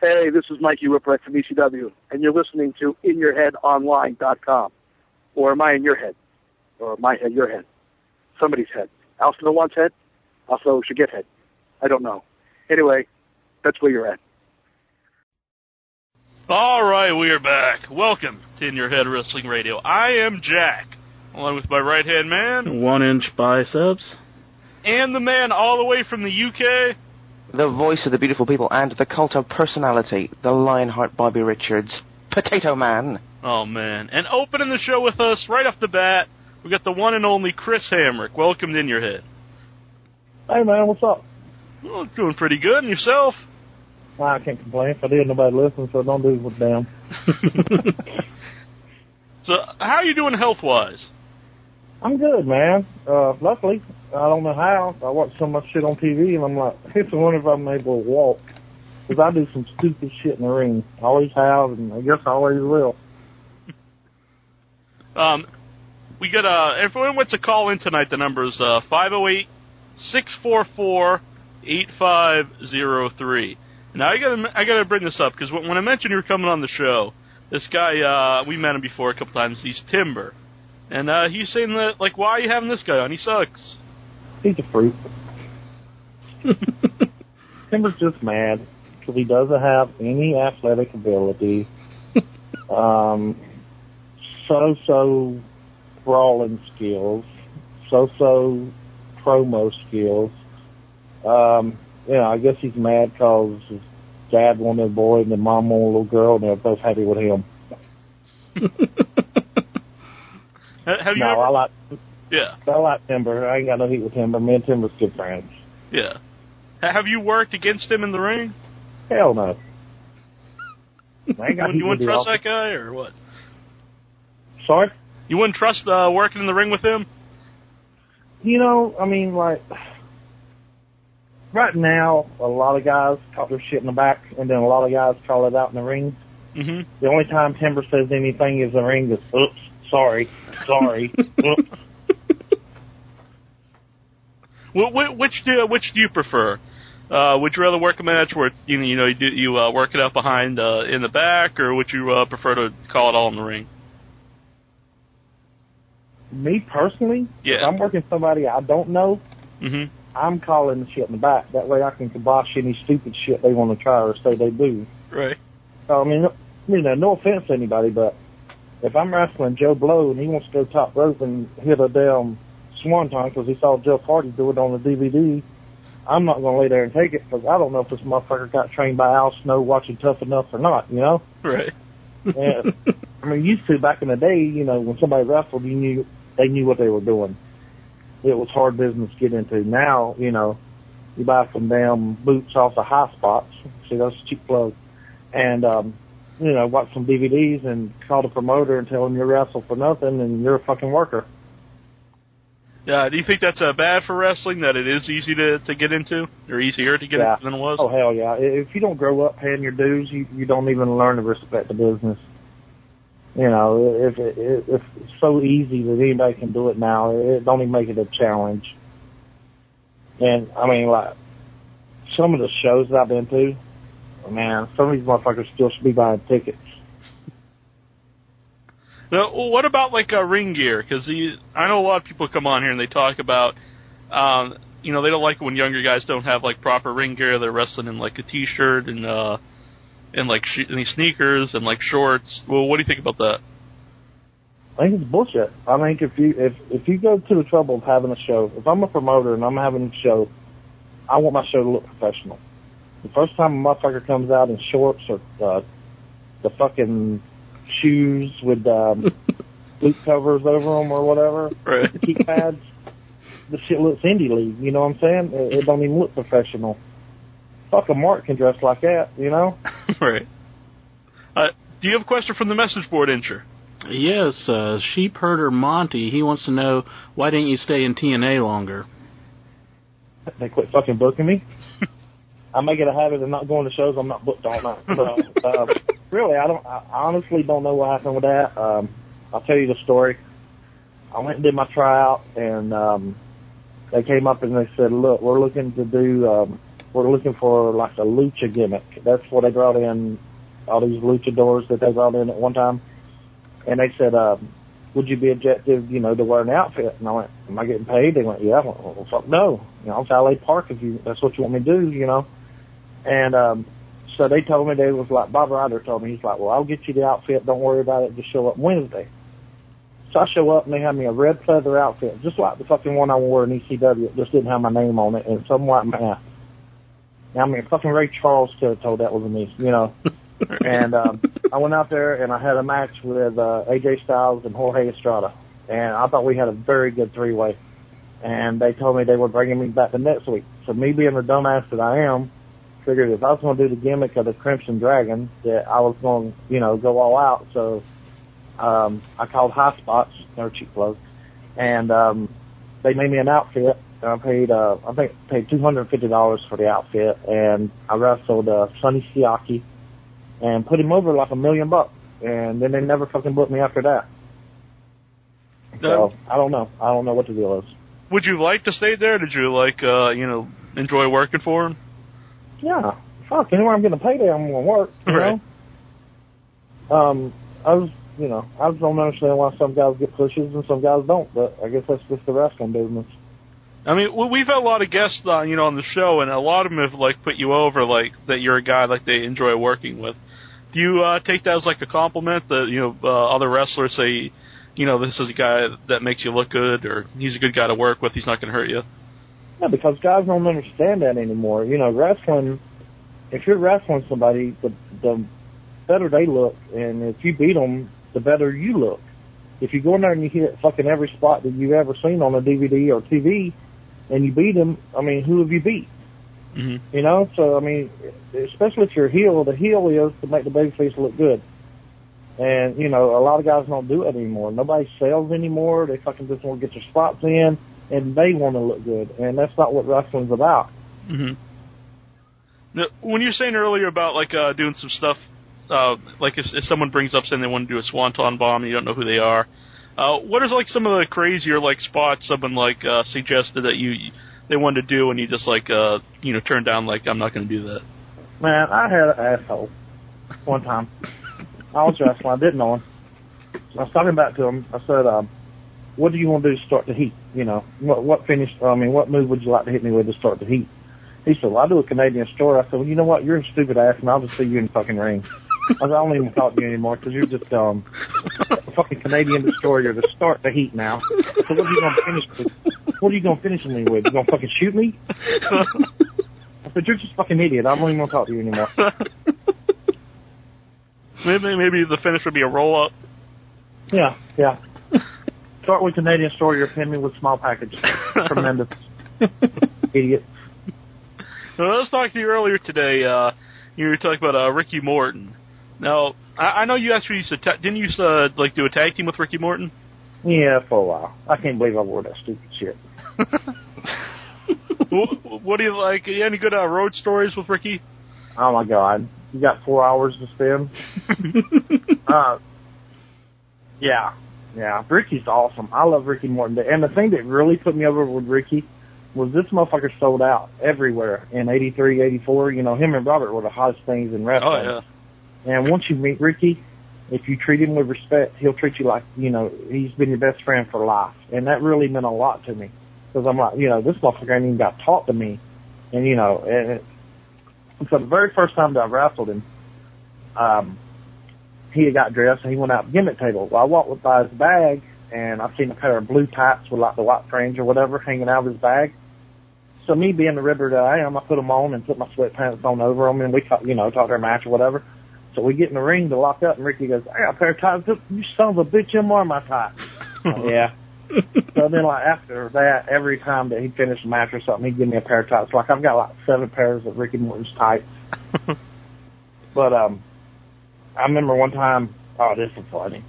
Hey, this is Mikey Whipwreck from ECW, and you're listening to InYourHeadOnline.com. Or am I in your head? Or my head, your head? Somebody's head. Alcino wants head? Also should get head. I don't know. Anyway, that's where you're at. All right, we are back. Welcome to In Your Head Wrestling Radio. I am Jack, along with my right-hand man. 1-inch biceps. And the man all the way from the UK. The voice of the beautiful people and the cult of personality, the Lionheart Bobby Richards, Potato Man. Oh, man. And opening the show with us, right off the bat, we got the one and only Chris Hamrick. Welcome to In Your Head. Hey, man, what's up? Well, doing pretty good. And yourself? I can't complain. If I did, nobody listens, so don't do what damn. So, how are you doing health-wise? I'm good, man. Luckily, I don't know how. I watch so much shit on TV, and I'm like, it's a wonder if I'm able to walk. Because I do some stupid shit in the ring. I always have, and I guess I always will. We got, if anyone wants to call in tonight, the number is 508-644-8503. Now, I gotta bring this up, because when I mentioned you were coming on the show, this guy, we met him before a couple times, he's Timber. And he's saying that, like, why are you having this guy on? He sucks. He's a freak. Timber's just mad because he doesn't have any athletic ability. So brawling skills. So promo skills. I guess he's mad because his dad wanted a boy and the mom wanted a little girl, and they're both happy with him. Have you ever... I like Timber. I ain't got no heat with Timber. Me and Timber's good friends. Yeah. Have you worked against him in the ring? Hell no. You wouldn't trust that guy, or what? Sorry? You wouldn't trust working in the ring with him? Right now, a lot of guys talk their shit in the back, and then a lot of guys call it out in the ring. Mm-hmm. The only time Timber says anything is the ring is, oops. Sorry. Which do you prefer? Would you rather work a match where it's, you work it out behind in the back, or would you prefer to call it all in the ring? Me personally, yeah. If I'm working somebody I don't know, mm-hmm. I'm calling the shit in the back. That way I can kibosh any stupid shit they want to try or say they do. Right. So, no offense to anybody, but if I'm wrestling Joe Blow and he wants to go top rope and hit a damn swanton because he saw Jeff Hardy do it on the DVD, I'm not going to lay there and take it because I don't know if this motherfucker got trained by Al Snow watching Tough Enough or not, Right. And, used to back in the day, when somebody wrestled, they knew what they were doing. It was hard business to get into. Now, you buy some damn boots off the high spots. See, that's a cheap plug. And, watch some DVDs and call the promoter and tell him you wrestle for nothing and you're a fucking worker. Yeah, do you think that's bad for wrestling, that it is easy to get into, or easier to get into than it was? Oh, hell yeah. If you don't grow up paying your dues, you don't even learn to respect the business. If it's so easy that anybody can do it now, it don't even make it a challenge. And, some of the shows that I've been to, man, some of these motherfuckers still should be buying tickets. Now, what about, ring gear? Because I know a lot of people come on here and they talk about, they don't like when younger guys don't have, proper ring gear. They're wrestling in, a T-shirt and any sneakers and, shorts. Well, what do you think about that? I think it's bullshit. I think if you go to the trouble of having a show, if I'm a promoter and I'm having a show, I want my show to look professional. The first time a motherfucker comes out in shorts or the fucking shoes with boot covers over them or whatever, right. The key pads, the shit looks indie league, you know what I'm saying? It don't even look professional. Fuck, a Mark can dress like that, Right. Do you have a question from the message board, Incher? Yes, Sheep Herder Monty, he wants to know, why didn't you stay in TNA longer? They quit fucking booking me. I make it a habit of not going to shows I'm not booked all night. So, really, I honestly don't know what happened with that. I'll tell you the story. I went and did my tryout, and they came up and they said, "Look, we're looking to do were looking for like a lucha gimmick. That's what they brought in, all these luchadors that they brought in at one time. And they said, would you be objective, you know, to wear an outfit? And I went, am I getting paid? They went, yeah. I went, well, fuck no. You know, I'm Valet Park if that's what you want me to do, you know. And so they told me, they was like, Bob Ryder told me, he's like, well, I'll get you the outfit. Don't worry about it. Just show up Wednesday. So I show up, and they have me a red pleather outfit, just like the fucking one I wore in ECW. It just didn't have my name on it, and some white mask. Now, I mean, fucking Ray Charles could have told that was me, you know. And I went out there, and I had a match with AJ Styles and Jorge Estrada. And I thought we had a very good three-way. And they told me they were bringing me back the next week. So me being the dumbass that I am, figured if I was going to do the gimmick of the Crimson Dragon, that I was going to, you know, go all out. So I called High Spots, their cheap clothes, and they made me an outfit. And I paid, I think, paid $250 for the outfit, and I wrestled Sonny Siaki and put him over like $1 million. And then they never fucking booked me after that. So I don't know. I don't know what the deal is. Would you like to stay there? Did you like, you know, enjoy working for him? Yeah. Fuck, anywhere I'm getting a payday, I'm going to work, you right. know? I just don't understand why some guys get pushes and some guys don't, but I guess that's just the wrestling business. I mean, we've had a lot of guests, you know, on the show, and a lot of them have, like, put you over, like, that you're a guy, like, they enjoy working with. Do you take that as, like, a compliment that, you know, other wrestlers say, you know, this is a guy that makes you look good, or he's a good guy to work with, he's not going to hurt you? Yeah, because guys don't understand that anymore. You know, wrestling, if you're wrestling somebody, the better they look, and if you beat them, the better you look. If you go in there and you hit fucking every spot that you've ever seen on a DVD or TV, and you beat them, I mean, who have you beat? Mm-hmm. You know? So, I mean, especially if you're a heel, the heel is to make the babyface look good. And, you know, a lot of guys don't do it anymore. Nobody sells anymore. They fucking just want to get their spots in, and they want to look good. And that's not what wrestling's about. Mm-hmm. Now, when you were saying earlier about, like, doing some stuff, like if someone brings up saying they want to do a swanton bomb and you don't know who they are, what is, like, some of the crazier, like, spots someone, like, suggested that they wanted to do and you just, like, you know, turned down, like, I'm not going to do that? Man, I had an asshole one time. I was wrestling. I didn't know him. I was talking back to him. I said, what do you want to do to start the heat? You know, what move would you like to hit me with to start the heat? He said, well, I do a Canadian Destroyer. I said, well, you know what? You're a stupid ass, and I'll just see you in the fucking ring. I said, I don't even talk to you anymore because you're just a fucking Canadian Destroyer to start the heat now. So what are you going to finish with? What are you going to finish me with? You going to fucking shoot me? I said, you're just a fucking idiot. I don't even want to talk to you anymore. Maybe the finish would be a roll-up. Yeah. Start with Canadian Destroyer, pin me with small package. Tremendous. Idiot. Well, I was talking to you earlier today. You were talking about Ricky Morton. Now, I know you actually used to didn't you used to like do a tag team with Ricky Morton? Yeah, for a while. I can't believe I wore that stupid shit. What do you like? You any good road stories with Ricky? Oh my God, you got 4 hours to spend. Yeah. Ricky's awesome. I love Ricky Morton. And the thing that really put me over with Ricky was this motherfucker sold out everywhere in 83, 84. You know, him and Robert were the hottest things in wrestling. Oh, yeah. And once you meet Ricky, if you treat him with respect, he'll treat you like, you know, he's been your best friend for life. And that really meant a lot to me. Because I'm like, you know, this motherfucker ain't even got taught to me. And, you know, so the very first time that I wrestled him, he had got dressed and he went out to the gimmick table. Well, I walked by his bag and I seen a pair of blue tights with like the white fringe or whatever hanging out of his bag. So me being the ribber that I am, I put them on and put my sweatpants on over them and we, you know, talked our match or whatever. So we get in the ring to lock up and Ricky goes, I got a pair of tights. You son of a bitch, them are my tights. Yeah. So then like after that, every time that he'd finish a match or something, he'd give me a pair of tights. Like I've got like 7 pairs of Ricky Morton's tights. But I remember one time, oh, this is funny.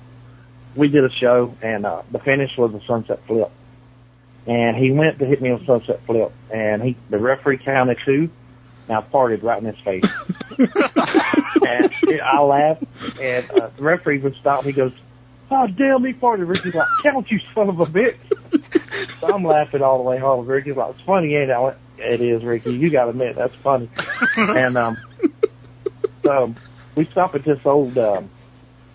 We did a show, and the finish was a sunset flip. And he went to hit me on sunset flip, and the referee counted 2, and I farted right in his face. And I laughed, and the referee would stop. He goes, oh, damn, he farted. Ricky's like, count, you son of a bitch. So I'm laughing all the way home. Ricky's like, it's funny, ain't it? I went, It is, Ricky. You got to admit, that's funny. And so we stopped at this old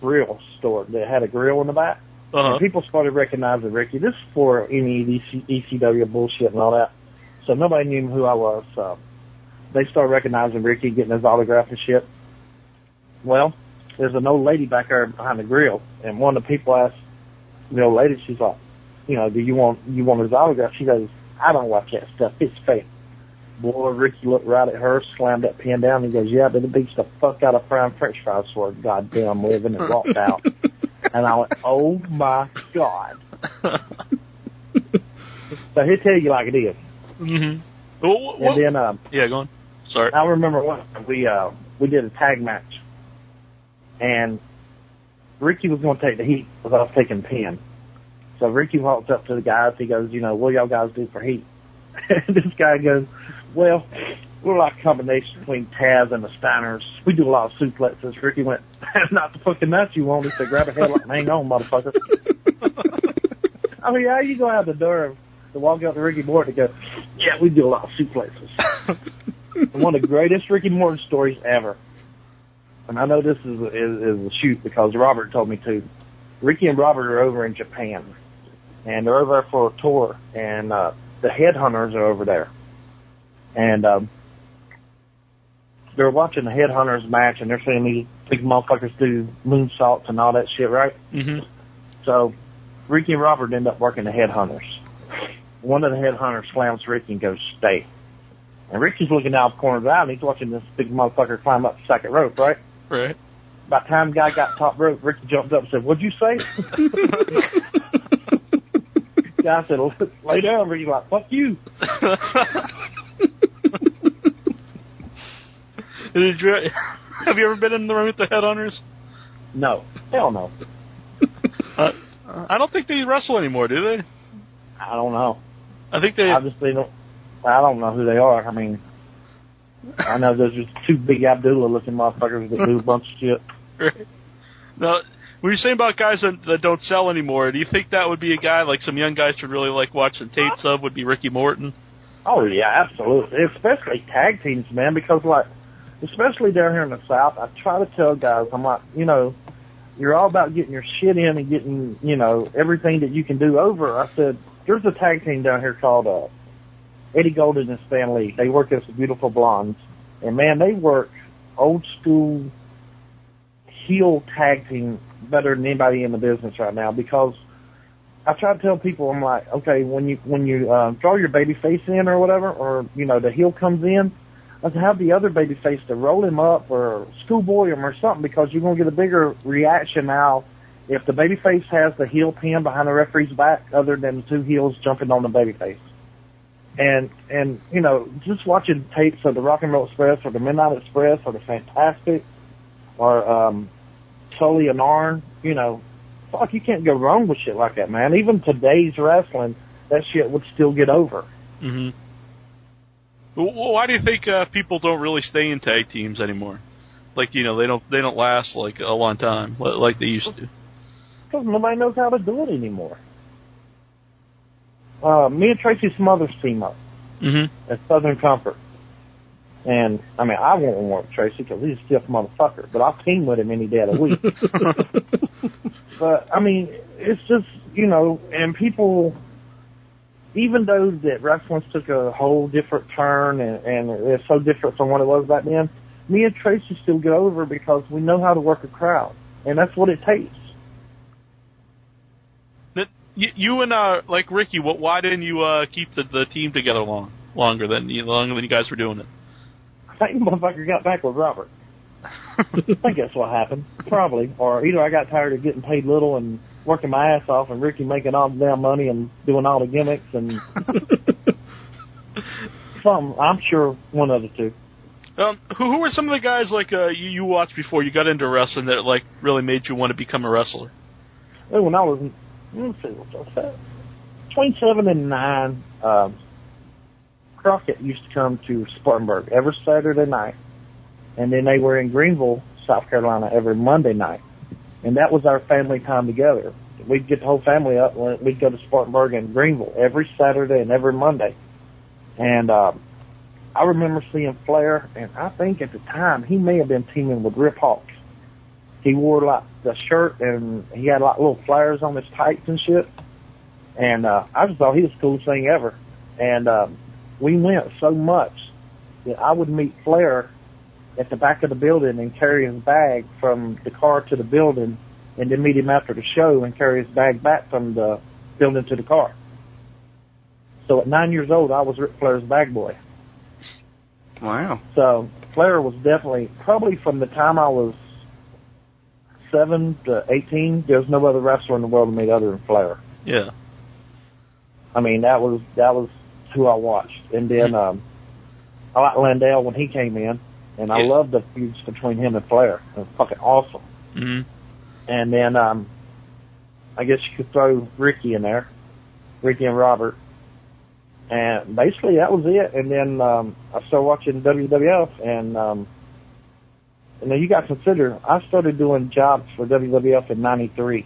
grill store that had a grill in the back. And people started recognizing Ricky. This is for any of these ECW bullshit and all that. So nobody knew who I was. So they started recognizing Ricky, getting his autograph and shit. Well, there's an old lady back there behind the grill, and one of the people asked the old lady, she's like, you know, do you want his autograph? She goes, I don't watch that stuff. It's fake. Boy, Ricky looked right at her, slammed that pen down, and he goes, yeah, but it beats the fuck out of frying french fries for a goddamn living, and walked out. And I went, oh my God. So he'll tell you like it is. Mm-hmm. And then, yeah, go on. Sorry. I remember once we did a tag match, and Ricky was going to take the heat because I was taking pen. So Ricky walks up to the guys. He goes, you know, what y'all guys do for heat? And this guy goes, well, we're like a combination between Taz and the Steiners. We do a lot of suplexes. Ricky went, not the fucking nuts you want. He said, grab a headlock and hang on, motherfucker. I mean, how you go out the door to walk up to Ricky Morton and go, yeah, we do a lot of suplexes. One of the greatest Ricky Morton stories ever. And I know this is a shoot because Robert told me to. Ricky and Robert are over in Japan. And they're over there for a tour. And the Headhunters are over there. And they're watching the Headhunters match, and they're seeing these big motherfuckers do moonsaults and all that shit, right? Mm-hmm. So Ricky and Robert end up working the Headhunters. One of the Headhunters slams Ricky and goes, stay. And Ricky's looking out the corner of the eye, and he's watching this big motherfucker climb up the second rope, right? Right. By the time the guy got top rope, Ricky jumped up and said, what'd you say? The guy said, lay down. Ricky's like, fuck you. Have you ever been in the ring with the Headhunters? No. Hell no. I don't think they wrestle anymore, do they? I don't know. I think they... I don't know who they are. I mean, I know there's just two big Abdullah-looking motherfuckers that do a bunch of shit. Right. Now, when you're saying about guys that don't sell anymore, do you think that would be a guy, like some young guys should really like watching tapes of, would be Ricky Morton? Oh, yeah, absolutely. Especially tag teams, man, because, like, especially down here in the South, I try to tell guys, I'm like, you know, you're all about getting your shit in and getting, you know, everything that you can do over. I said, there's a tag team down here called Eddie Golden and Stan Lee. They work as the Beautiful Blondes. And, man, they work old school heel tag team better than anybody in the business right now, because I try to tell people, I'm like, okay, when you draw your baby face in or whatever, or, you know, the heel comes in, let's have the other baby face to roll him up or schoolboy him or something, because you're going to get a bigger reaction now if the baby face has the heel pin behind the referee's back other than the two heels jumping on the baby face. And you know, just watching tapes of the Rock and Roll Express or the Midnight Express or the Fantastic or Tully and Arn, you know, fuck, you can't go wrong with shit like that, man. Even today's wrestling, that shit would still get over. Mm-hmm. Well, why do you think people don't really stay in tag teams anymore? Like, you know, they don't last like a long time like they used to. Because nobody knows how to do it anymore. Me and Tracy Smothers team up at Southern Comfort. And, I mean, I won't work with Tracy because he's a stiff motherfucker, but I'll team with him any day of the week. But, I mean, it's just, you know, and people, even though that wrestling took a whole different turn and it's so different from what it was back then, me and Tracy still get over because we know how to work a crowd, and that's what it takes. You and like Ricky, why didn't you keep the team together longer than you guys were doing it? I think the motherfucker got back with Robert. I think that's what happened, probably. Or either I got tired of getting paid little and working my ass off, and Ricky making all the damn money and doing all the gimmicks and something. I'm sure one of the two. Who were some of the guys like you watched before you got into wrestling that like really made you want to become a wrestler? Well, when I was, let's see, what was that? Between 7 and 9, Crockett used to come to Spartanburg every Saturday night, and then they were in Greenville, South Carolina, every Monday night, and that was our family time together. We'd get the whole family up, and we'd go to Spartanburg and Greenville every Saturday and every Monday. And I remember seeing Flair, and I think at the time he may have been teaming with Rip Hawk. He wore like the shirt, and he had like little flares on his tights and shit. And I just thought he was the coolest thing ever. And we went so much that I would meet Flair at the back of the building and carry his bag from the car to the building, and then meet him after the show and carry his bag back from the building to the car. So at 9 years old, I was Ric Flair's bag boy. Wow. So Flair was definitely, probably from the time I was 7 to 18, there's no other wrestler in the world to me other than Flair. Yeah. I mean, that was who I watched. And then I liked Landell when he came in, and I loved the feuds between him and Flair. It was fucking awesome. Mm-hmm. And then I guess you could throw Ricky in there, Ricky and Robert. And basically that was it. And then I started watching WWF, and now you got to consider, I started doing jobs for WWF in 93.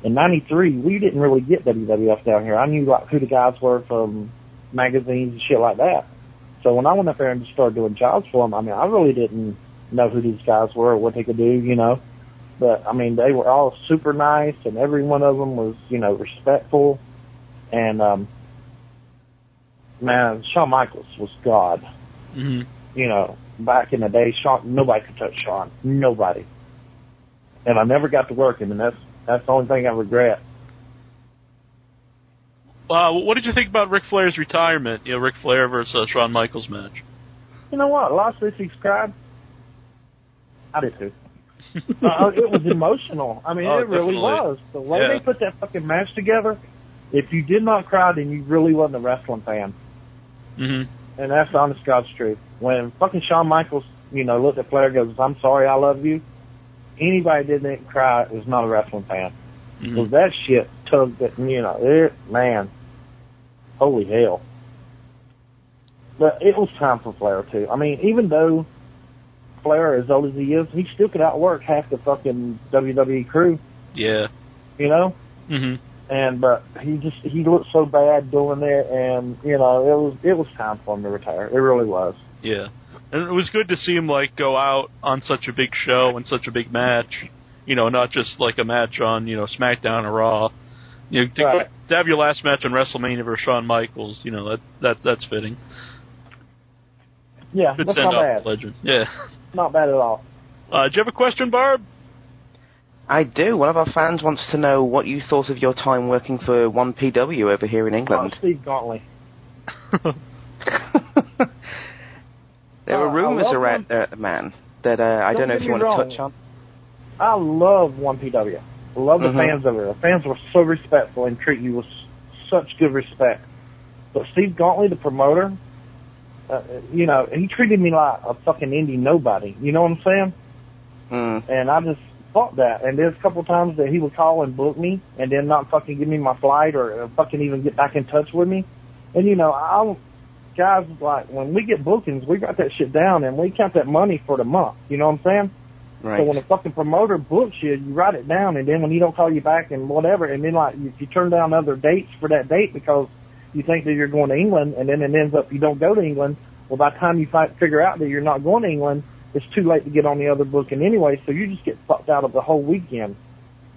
In 93, we didn't really get WWF down here. I knew like who the guys were from magazines and shit like that. So when I went up there and just started doing jobs for them, I mean, I really didn't know who these guys were or what they could do, you know. But, I mean, they were all super nice, and every one of them was, you know, respectful. And, man, Shawn Michaels was God. Mm-hmm. You know, back in the day, nobody could touch Shawn. Nobody. And I never got to work him, and that's the only thing I regret. What did you think about Ric Flair's retirement? You know, Ric Flair versus Shawn Michaels match. You know what? Last week he cried. I did too. It was emotional. I mean, it really was. The way they put that fucking match together, if you did not cry, then you really wasn't a wrestling fan. Mm-hmm. And that's the honest God's truth. When fucking Shawn Michaels, you know, looked at Flair and goes, "I'm sorry, I love you," anybody that didn't cry is not a wrestling fan. Because that shit tugged at, you know, man, holy hell. But it was time for Flair, too. I mean, even though Flair, as old as he is, he still could outwork half the fucking WWE crew. Yeah. You know? Mm-hmm. But he looked so bad doing it, and, you know, it was time for him to retire. It really was. Yeah. And it was good to see him, like, go out on such a big show and such a big match. You know, not just, like, a match on, you know, SmackDown or Raw. You know, to have your last match on WrestleMania versus Shawn Michaels, you know, that's fitting. Yeah, Good that's send not off bad. Legend. Yeah. Not bad at all. Do you have a question, Barb? I do. One of our fans wants to know what you thought of your time working for 1PW over here in England. Steve Gauntlet. There were rumours around, man, that I don't know if you want to touch on. I love 1PW. I love the fans over there. The fans were so respectful and treat you with such good respect. But Steve Gauntlet, the promoter, you know, he treated me like a fucking indie nobody. You know what I'm saying? And I just thought that. And there's a couple times that he would call and book me and then not fucking give me my flight or fucking even get back in touch with me. And, you know, guys, like, when we get bookings, we got that shit down and we count that money for the month. You know what I'm saying? Right. So when a fucking promoter books you, you write it down, and then when he don't call you back and whatever, and then, like, if you turn down other dates for that date because you think that you're going to England, and then it ends up you don't go to England, well, by the time you figure out that you're not going to England, it's too late to get on the other booking anyway, so you just get fucked out of the whole weekend.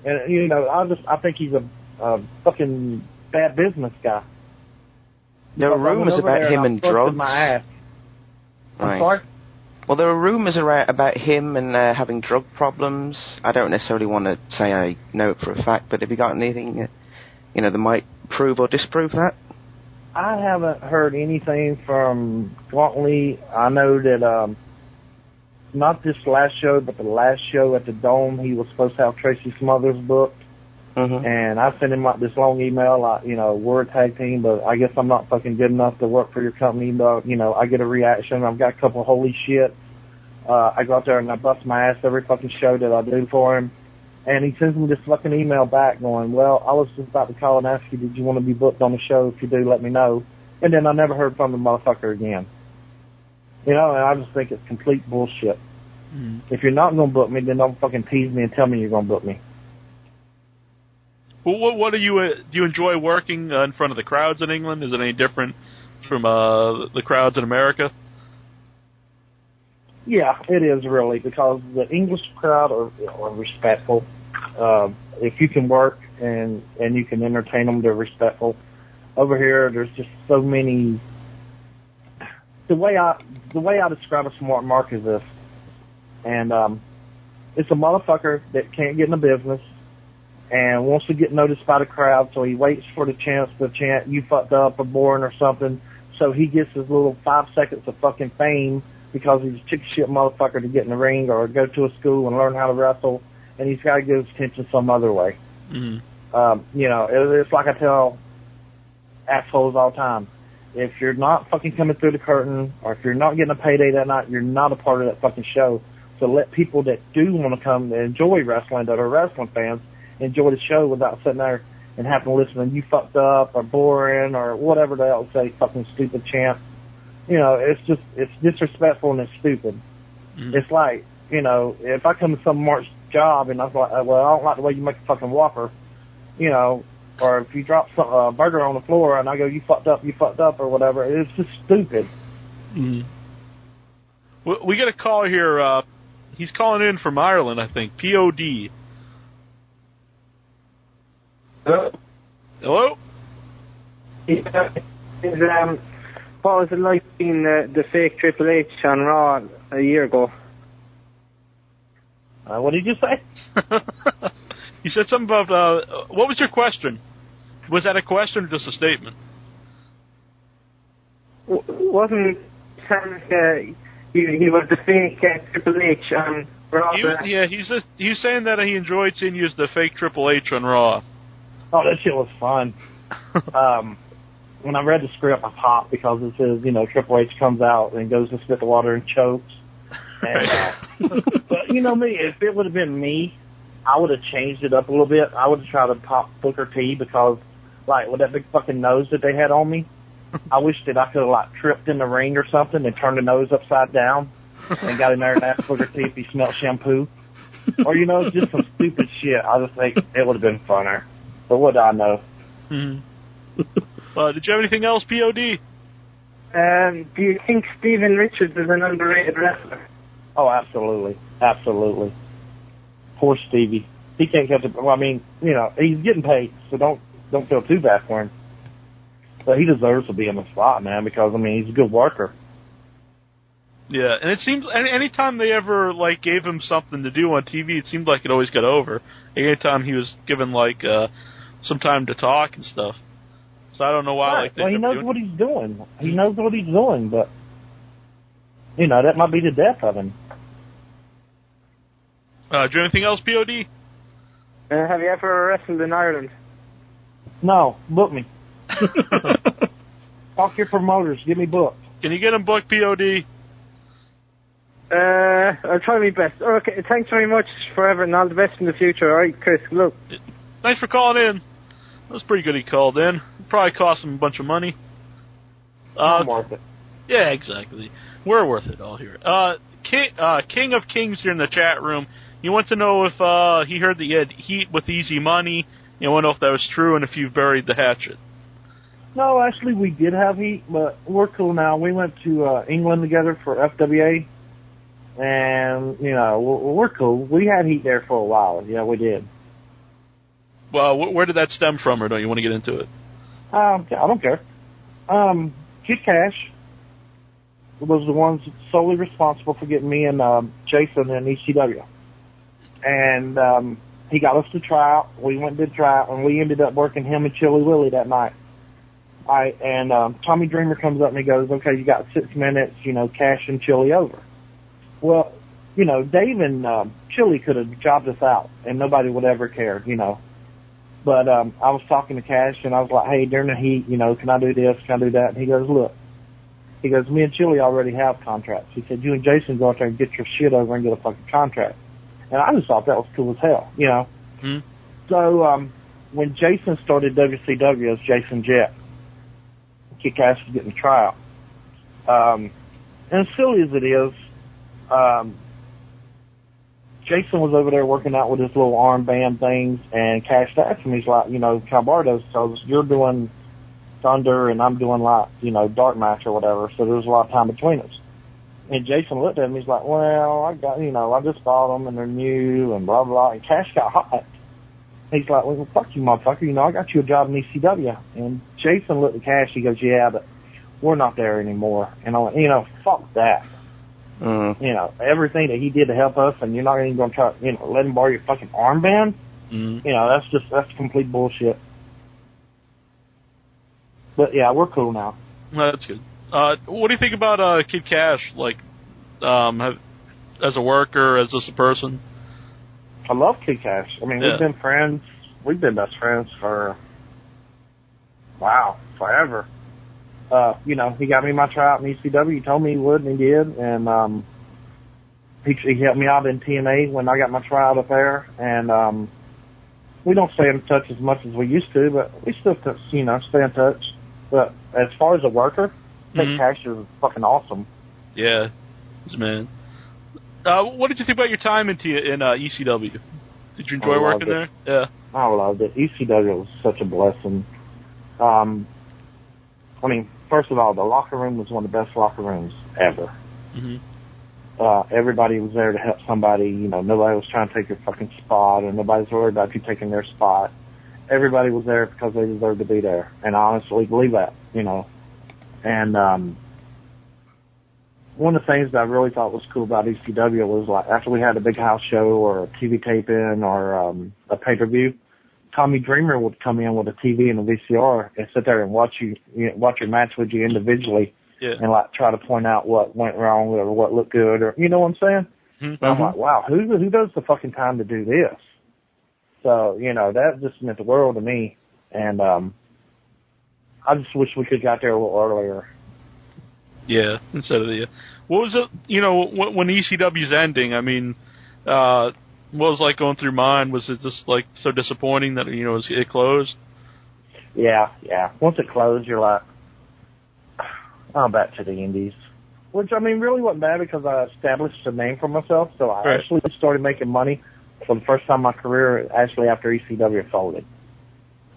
And, you know, I think he's a fucking bad business guy. There were rumors about him and drugs. My ass. Right. I'm sorry? Well, there were rumors about him and having drug problems. I don't necessarily want to say I know it for a fact, but have you got anything, you know, that might prove or disprove that? I haven't heard anything from Gauntlet. I know that not this last show, but the last show at the Dome, he was supposed to have Tracy Smothers booked. And I sent him like this long email, like, you know, we're a tag team, but I guess I'm not fucking good enough to work for your company. But, you know, I get a reaction. I've got a couple holy shit. I go out there and I bust my ass every fucking show that I do for him. And he sends me this fucking email back going, well, I was just about to call and ask you, did you want to be booked on the show? If you do, let me know. And then I never heard from the motherfucker again. You know, and I just think it's complete bullshit. If you're not going to book me, then don't fucking tease me and tell me you're going to book me. Well, what do you enjoy working in front of the crowds in England? Is it any different from the crowds in America? Yeah, it is really, because the English crowd are respectful. If you can work and you can entertain them, they're respectful. Over here, there's just so many. The way I describe a smart mark is this, and it's a motherfucker that can't get in the business and wants to get noticed by the crowd, so he waits for the chance to chant, "You fucked up" or boring or something, so he gets his little 5 seconds of fucking fame because he's a chick shit motherfucker to get in the ring or go to a school and learn how to wrestle, and he's got to get his attention some other way. Mm-hmm. You know, it's like I tell assholes all the time. If you're not fucking coming through the curtain, or if you're not getting a payday that night, you're not a part of that fucking show. So let people that do want to come and enjoy wrestling, that are wrestling fans, enjoy the show without sitting there and having to listen to "you fucked up" or "boring" or whatever the hell say, fucking stupid chant. You know, it's disrespectful and it's stupid. Mm-hmm. It's like, you know, if I come to some Mark's job and I was like, well, I don't like the way you make a fucking Whopper, you know, or if you drop some burger on the floor and I go, you fucked up, or whatever, it's just stupid. Mm-hmm. We got a call here. He's calling in from Ireland, I think. POD. Hello? Hello? What was it like being the fake Triple H on Raw a year ago? What did you say? He said something about, what was your question? Was that a question or just a statement? Wasn't Hamrick, he was the fake Triple H on Raw? He's saying that he enjoyed seeing you as the fake Triple H on Raw. Oh, that shit was fun. When I read the script, I popped because it says, you know, Triple H comes out and goes to spit the water and chokes. And, but you know me, if it would have been me, I would have changed it up a little bit. I would have tried to pop Booker T because, like, with that big fucking nose that they had on me, I wish that I could have, like, tripped in the ring or something and turned the nose upside down and got in there and asked Booker T if he smelled shampoo. Or, you know, just some stupid shit. I just think it would have been funner. But what do I know? Mm-hmm. Did you have anything else, POD? Do you think Steven Richards is an underrated wrestler? Oh, absolutely. Absolutely. Poor Stevie. He can't catch it. Well, I mean, you know, he's getting paid, so don't feel too bad for him. But he deserves to be in the spot, man, because, I mean, he's a good worker. Yeah, and it seems anytime they ever, like, gave him something to do on TV, it seemed like it always got over. Anytime he was given, like, some time to talk and stuff. So I don't know why. Right. Like, well, he knows what he's doing. He knows what he's doing, but, you know, that might be the death of him. Do you have anything else, POD? Have you ever wrestled in Ireland? No, book me. Talk your promoters. Get me booked. Can you get him booked, POD? I'll try my best. Okay, thanks very much for everything. All the best in the future. All right, Chris, good luck. Thanks for calling in. That was pretty good he called in. It probably cost him a bunch of money. I'm worth it. Yeah, exactly. We're worth it all here. King of Kings here in the chat room. You want to know if he heard that you had heat with Easy Money. You want to know if that was true and if you've buried the hatchet. No, actually, we did have heat, but we're cool now. We went to England together for FWA, and, you know, we're cool. We had heat there for a while. Yeah, we did. Well, where did that stem from, or don't you want to get into it? I don't care. Kid Cash was the ones solely responsible for getting me and Jason in ECW. And he got us to try out. We went and did try out, and we ended up working him and Chili Willie that night. And Tommy Dreamer comes up and he goes, okay, you got 6 minutes, you know, Cash and Chili over. Well, you know, Dave and Chili could have jobbed us out, and nobody would ever care, you know. But I was talking to Cash, and I was like, hey, during the heat, you know, can I do this, can I do that? And he goes, look. He goes, me and Chili already have contracts. He said, you and Jason go out there and get your shit over and get a fucking contract. And I just thought that was cool as hell, you know. Mm-hmm. So when Jason started WCW as Jason Jet, Kid Cash was getting a tryout. And as silly as it is, Jason was over there working out with his little armband things, and Cash asked him, he's like, you know, can I borrow those? Because you're doing Thunder, and I'm doing like, dark match or whatever, so there was a lot of time between us. And Jason looked at him, he's like, well, I just bought them and they're new and blah, blah, and Cash got hot. He's like, well, fuck you, motherfucker, I got you a job in ECW. And Jason looked at Cash, he goes, yeah, but we're not there anymore. And I went, fuck that. Everything that he did to help us, and you're not even going to try, let him borrow your fucking armband? That's complete bullshit. But yeah, we're cool now. That's good. What do you think about Kid Cash? Like, as a worker, as just a person? I love Kid Cash. I mean, we've been friends. We've been best friends for forever. He got me my tryout in ECW. He told me he would, and he did. And he helped me out in TNA when I got my tryout up there. And we don't stay in touch as much as we used to, but we still, stay in touch. But as far as a worker, Kid Cash is fucking awesome. Yeah, he's a man. What did you think about your time in ECW? Did you enjoy working there? Yeah. I loved it. ECW was such a blessing. First of all, the locker room was one of the best locker rooms ever. Everybody was there to help somebody. Nobody was trying to take your fucking spot, or nobody was worried about you taking their spot. Everybody was there because they deserved to be there, and I honestly believe that, And one of the things that I really thought was cool about ECW was, like, after we had a big house show or a TV tape-in or a pay-per-view, Tommy Dreamer would come in with a TV and a VCR and sit there and watch your match with you individually, and like try to point out what went wrong or what looked good, or you know what I'm saying? I'm like, wow, who does the fucking time to do this? So that just meant the world to me, and I just wish we could have got there a little earlier. Yeah, instead of what was it? When ECW's ending, I mean, what was like going through mine? Was it just like so disappointing that it closed? Yeah. Once it closed, you're like, I'm back to the indies. Which, really wasn't bad because I established a name for myself, so I actually started making money for the first time in my career, actually after ECW folded.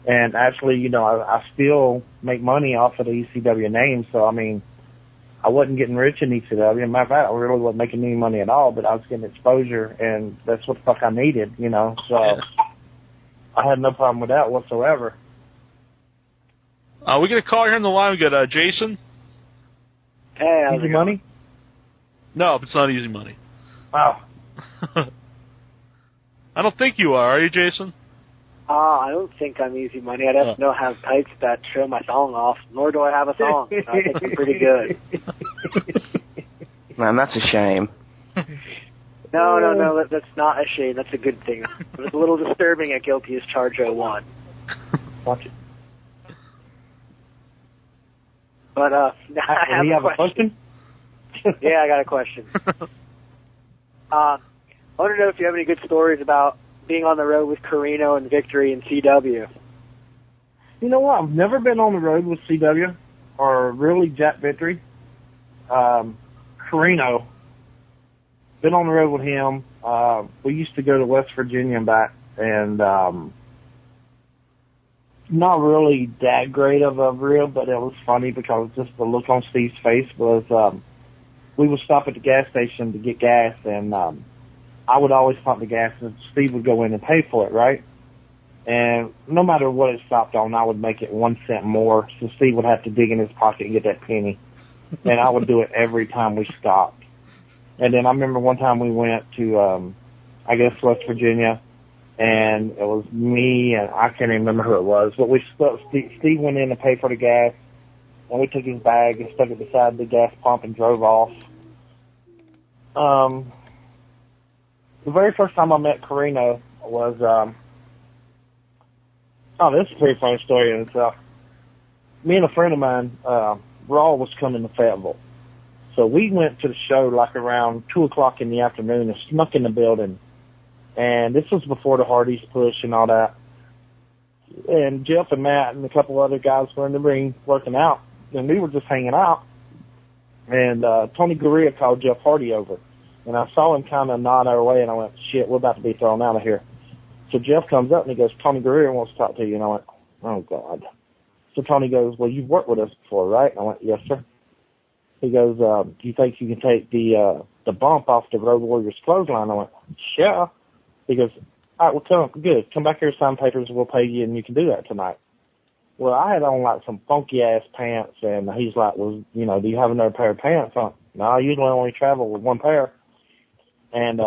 And actually, I still make money off of the ECW name, so I wasn't getting rich in ECW. Matter of fact, I really wasn't making any money at all, but I was getting exposure, and that's what the fuck I needed, so I had no problem with that whatsoever. We get a call here on the line. We got Jason. Hey, Easy Money? No, it's not Easy Money. Wow. I don't think you are you, Jason? I don't think I'm Easy Money. I'd have to have tights that show my song off, nor do I have a song. I think I'm pretty good. Man, that's a shame. No, that's not a shame. That's a good thing. It was a little disturbing at Guilty as Charged 01. Watch it. But, I have a question? Yeah, I got a question. I want to know if you have any good stories about being on the road with Carino and Victory and CW. You know what? I've never been on the road with CW or really Jack Victory. Carino, been on the road with him. We used to go to West Virginia and back, and not really that great of a reel, but it was funny because just the look on Steve's face was, we would stop at the gas station to get gas, and I would always pump the gas, and Steve would go in and pay for it, right? And no matter what it stopped on, I would make it 1 cent more, so Steve would have to dig in his pocket and get that penny. And I would do it every time we stopped. And then I remember one time we went to, West Virginia, and it was me, and I can't even remember who it was, but Steve went in to pay for the gas, and we took his bag and stuck it beside the gas pump and drove off. The very first time I met Carino was, this is a pretty funny story in itself. Me and a friend of mine, Raw was coming to Fayetteville. So we went to the show like around 2 o'clock in the afternoon and snuck in the building. And this was before the Hardys push and all that. And Jeff and Matt and a couple other guys were in the ring working out. And we were just hanging out. And Tony Gurria called Jeff Hardy over. And I saw him kind of nod our way, and I went, shit, we're about to be thrown out of here. So Jeff comes up, and he goes, Tony Gurria wants to talk to you. And I went, oh, God. So Tony goes, well, you've worked with us before, right? And I went, yes, sir. He goes, do you think you can take the bump off the Road Warriors clothesline? I went, yeah. He goes, all right, well, tell him, good. Come back here, sign papers, we'll pay you, and you can do that tonight. Well, I had on, like, some funky-ass pants, and he's like, well, you know, do you have another pair of pants? I went, no, I usually only travel with one pair. And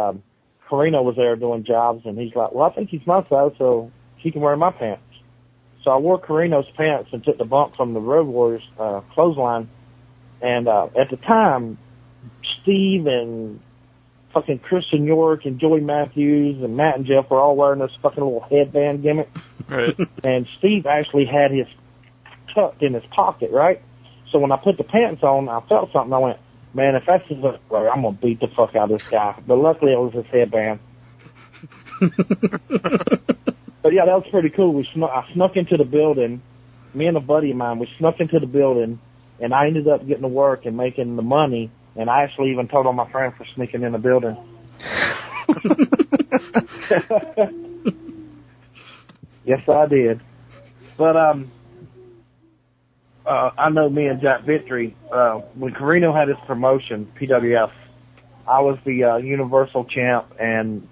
Carino was there doing jobs, and he's like, well, I think he's my size, so he can wear my pants. So I wore Carino's pants and took the bump from the Road Warriors clothesline. And at the time, Steve and fucking Christian York and Joey Matthews and Matt and Jeff were all wearing this fucking little headband gimmick. Right. And Steve actually had his tucked in his pocket, right? So when I put the pants on, I felt something. I went, man, if that's his underwear, I'm going to beat the fuck out of this guy. But luckily it was his headband. But yeah, that was pretty cool. I snuck into the building. Me and a buddy of mine, we snuck into the building, and I ended up getting to work and making the money. And I actually even told all my friends for sneaking in the building. Yes, I did. But I know me and Jack Victory, when Carino had his promotion, PWF, I was the Universal Champ, and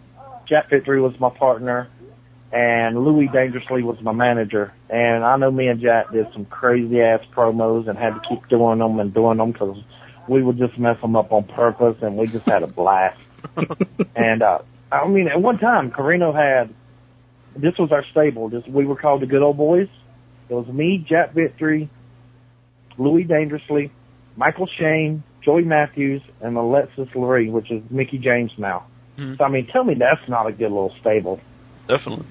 Jack Victory was my partner, and Louis Dangerously was my manager. And I know me and Jack did some crazy-ass promos and had to keep doing them because we would just mess them up on purpose, and we just had a blast. And, I mean, at one time, Carino had, this was our stable. We were called the Good Old Boys. It was me, Jack Victory, Louis Dangerously, Michael Shane, Joey Matthews, and Alexis Lurie, which is Mickey James now. So, I mean, tell me that's not a good little stable. Definitely.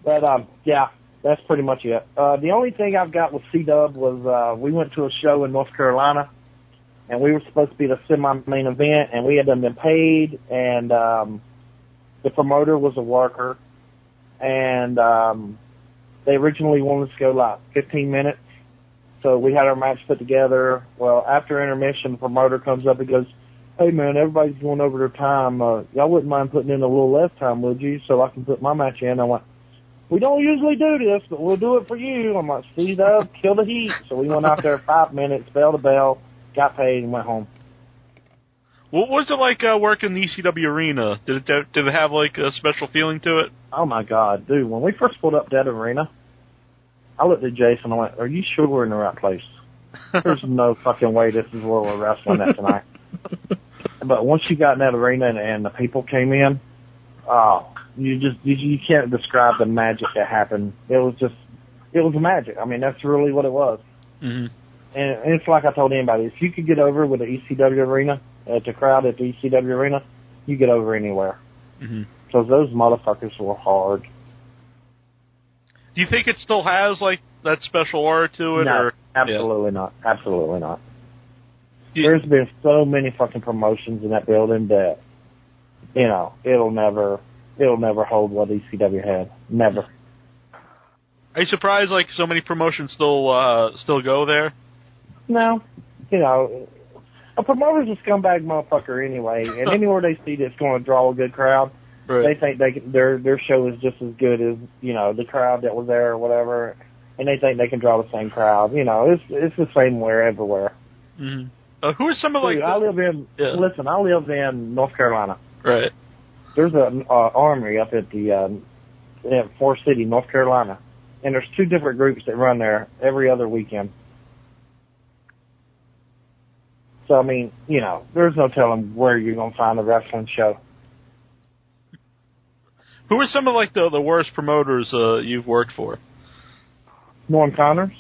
But, yeah, that's pretty much it. The only thing I've got with C-Dub was we went to a show in North Carolina, and we were supposed to be the semi-main event, and we had been paid, and the promoter was a worker, and they originally wanted us to go like 15 minutes, so we had our match put together. Well, after intermission, the promoter comes up and goes, hey, man, everybody's going over their time. Y'all wouldn't mind putting in a little less time, would you, so I can put my match in? I went, we don't usually do this, but we'll do it for you. I'm like, C-Dub, kill the heat. So we went out there 5 minutes, bell to bell, got paid, and went home. What was it like working the ECW arena? Did it have like a special feeling to it? Oh, my God, dude. When we first pulled up that arena, I looked at Jason and I went, are you sure we're in the right place? There's no fucking way this is where we're wrestling at tonight. But once you got in that arena and the people came in, you can't describe the magic that happened. It was magic. I mean, that's really what it was. Mm-hmm. And it's like I told anybody, if you could get over with the ECW arena, at the crowd at the ECW arena, you get over anywhere. Because those motherfuckers were hard. Do you think it still has like that special aura to it? No, or? Absolutely not. Absolutely not. There's been so many fucking promotions in that building that, you know, it'll never hold what ECW had. Never. Are you surprised like so many promotions still go there? No. You know, a promoter's a scumbag motherfucker anyway, and anywhere they see that's going to draw a good crowd, right. They think their show is just as good as, you know, the crowd that was there or whatever, and they think they can draw the same crowd. You know, it's the same way everywhere. Mm-hmm. Who are some of like? I live in North Carolina. Right. There's an armory up at the Forest City, North Carolina, and there's 2 different groups that run there every other weekend. So, I mean, you know, there's no telling where you're going to find a wrestling show. Who are some of, like, the worst promoters you've worked for? Norm Connors.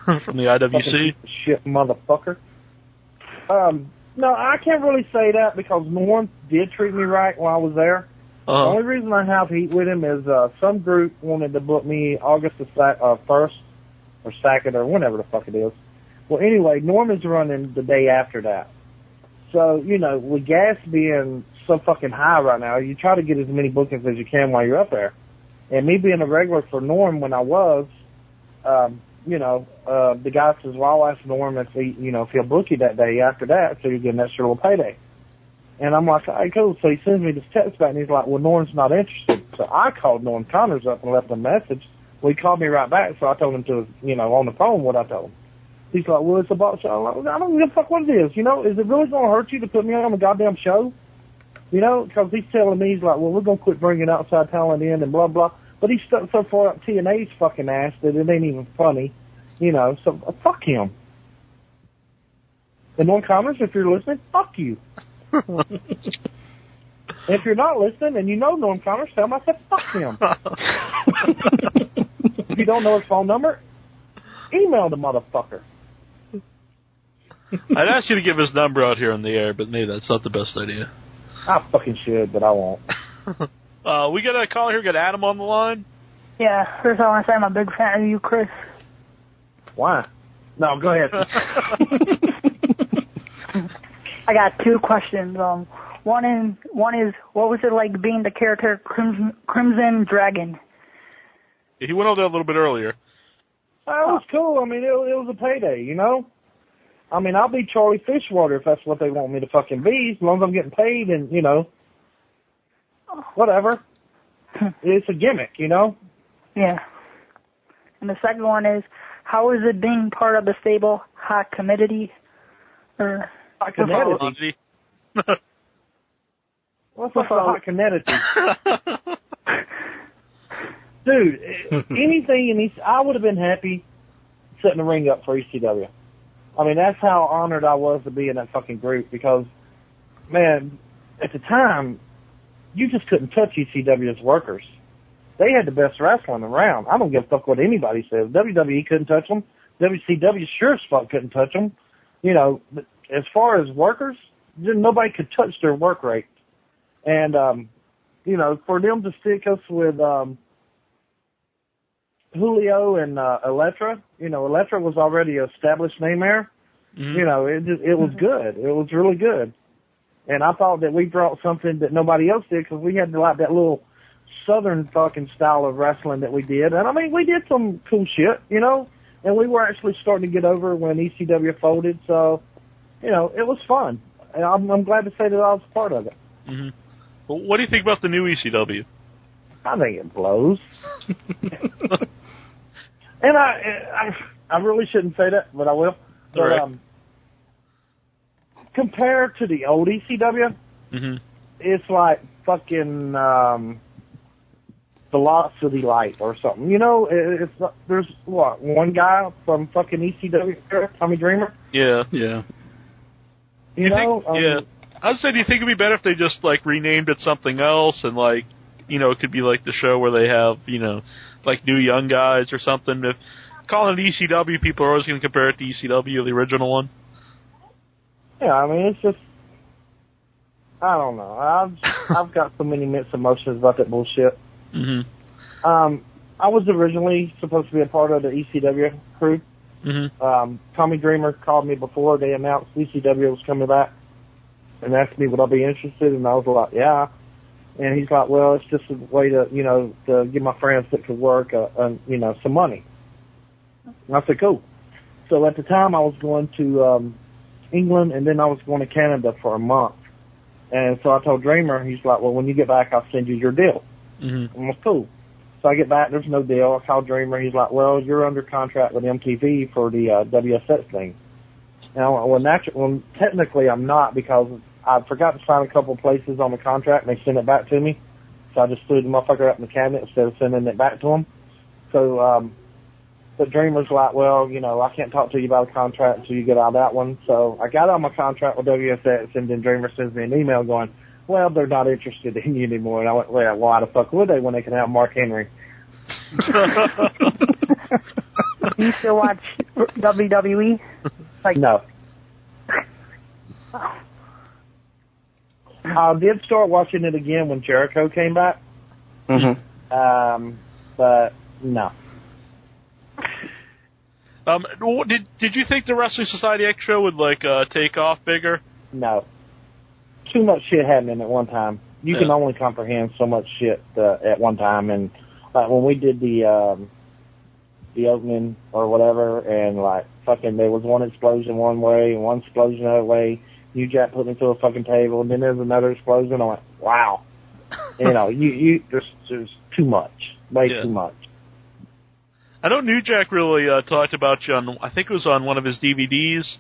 From the IWC? Shit motherfucker. No, I can't really say that because Norm did treat me right while I was there. The only reason I have heat with him is some group wanted to book me August the 1st or 2nd or whenever the fuck it is. Well, anyway, Norm is running the day after that. So, you know, with gas being so fucking high right now, you try to get as many bookings as you can while you're up there. And me being a regular for Norm when I was, you know, the guy says, well, I'll ask Norm if he'll book you that day after that so you get an extra little payday. And I'm like, hey, cool. So he sends me this text back, and he's like, well, Norton's not interested. So I called Norton Connors up and left him a message. Well, he called me right back, so I told him to, on the phone what I told him. He's like, well, it's about show. I'm like, I don't give a fuck what it is. Is it really going to hurt you to put me on a goddamn show? Because he's telling me, he's like, well, we're going to quit bringing outside talent in and blah, blah. But he's stuck so far up TNA's fucking ass that it ain't even funny. So fuck him. And Norton Connors, if you're listening, fuck you. If you're not listening and you know Norton Connors, tell him I said fuck him. If you don't know his phone number, email the motherfucker. I'd ask you to give his number out here on the air, but maybe that's not the best idea. I fucking should, but I won't. We got a caller here. We got Adam on the line. Yeah, first I want to say I'm a big fan of you, Chris. Why? No, go ahead. I got two questions. One is, what was it like being the character Crimson Dragon? He went over that a little bit earlier. It was cool. I mean, it was a payday, I mean, I'll be Charlie Fishwater if that's what they want me to fucking be, as long as I'm getting paid and, whatever. It's a gimmick, Yeah. And the second one is, how is it being part of the stable Hot Committee? Or Hot Committee? What's up with Hot Committee? Dude, anything I would have been happy setting the ring up for ECW. I mean, that's how honored I was to be in that fucking group because, man, at the time, you just couldn't touch ECW's workers. They had the best wrestling around. I don't give a fuck what anybody says. WWE couldn't touch them. WCW sure as fuck couldn't touch them. But as far as workers, nobody could touch their work rate. And, for them to stick us with Julio and Elektra, Elektra was already an established name there. Mm-hmm. It was good. It was really good. And I thought that we brought something that nobody else did because we had that little southern fucking style of wrestling that we did. And I mean, we did some cool shit, and we were actually starting to get over when ECW folded. So, it was fun. And I'm glad to say that I was a part of it. Mm-hmm. Well, what do you think about the new ECW? I think it blows. And I really shouldn't say that, but I will. But, right. Compared to the old ECW, mm-hmm. It's like fucking Velocity Light or something. There's one guy from fucking ECW, Tommy Dreamer. Yeah. Yeah. Yeah. I would say, do you think it'd be better if they just renamed it something else and it could be like the show where they have new young guys or something? If calling it ECW, people are always going to compare it to ECW, the original one. Yeah, I mean, it's just, I don't know. I've got so many mixed emotions about that bullshit. Mm-hmm. I was originally supposed to be a part of the ECW crew. Mm-hmm. Tommy Dreamer called me before they announced ECW was coming back and asked me would I be interested, and I was like, yeah. And he's like, well, it's just a way to, to give my friends that could work, some money. And I said, cool. So at the time I was going to England, and then I was going to Canada for a month. And so I told Dreamer, he's like, well, when you get back, I'll send you your deal. Mm-hmm. And I was cool. So I get back, there's no deal. I called Dreamer, he's like, well, you're under contract with MTV for the WSX thing. Now, well, technically I'm not, because I forgot to sign a couple places on the contract, and they sent it back to me. So I just threw the motherfucker up in the cabinet instead of sending it back to him. So, but Dreamer's like, well, I can't talk to you about a contract until you get out of that one. So I got on my contract with WSX, and then Dreamer sends me an email going, well, they're not interested in you anymore. And I went, well, why the fuck would they when they can have Mark Henry? You still watch WWE? No. I did start watching it again when Jericho came back. Mm-hmm. But no. Did you think the Wrestling Society X show would take off bigger? No. Too much shit happening at one time. You can only comprehend so much shit at one time. And when we did the opening or whatever, and fucking there was one explosion one way and one explosion the other way. New Jack put me through a fucking table, and then there's another explosion. I went, wow. You know, there's too much. Way too much. I know New Jack really talked about you on, I think it was on one of his DVDs.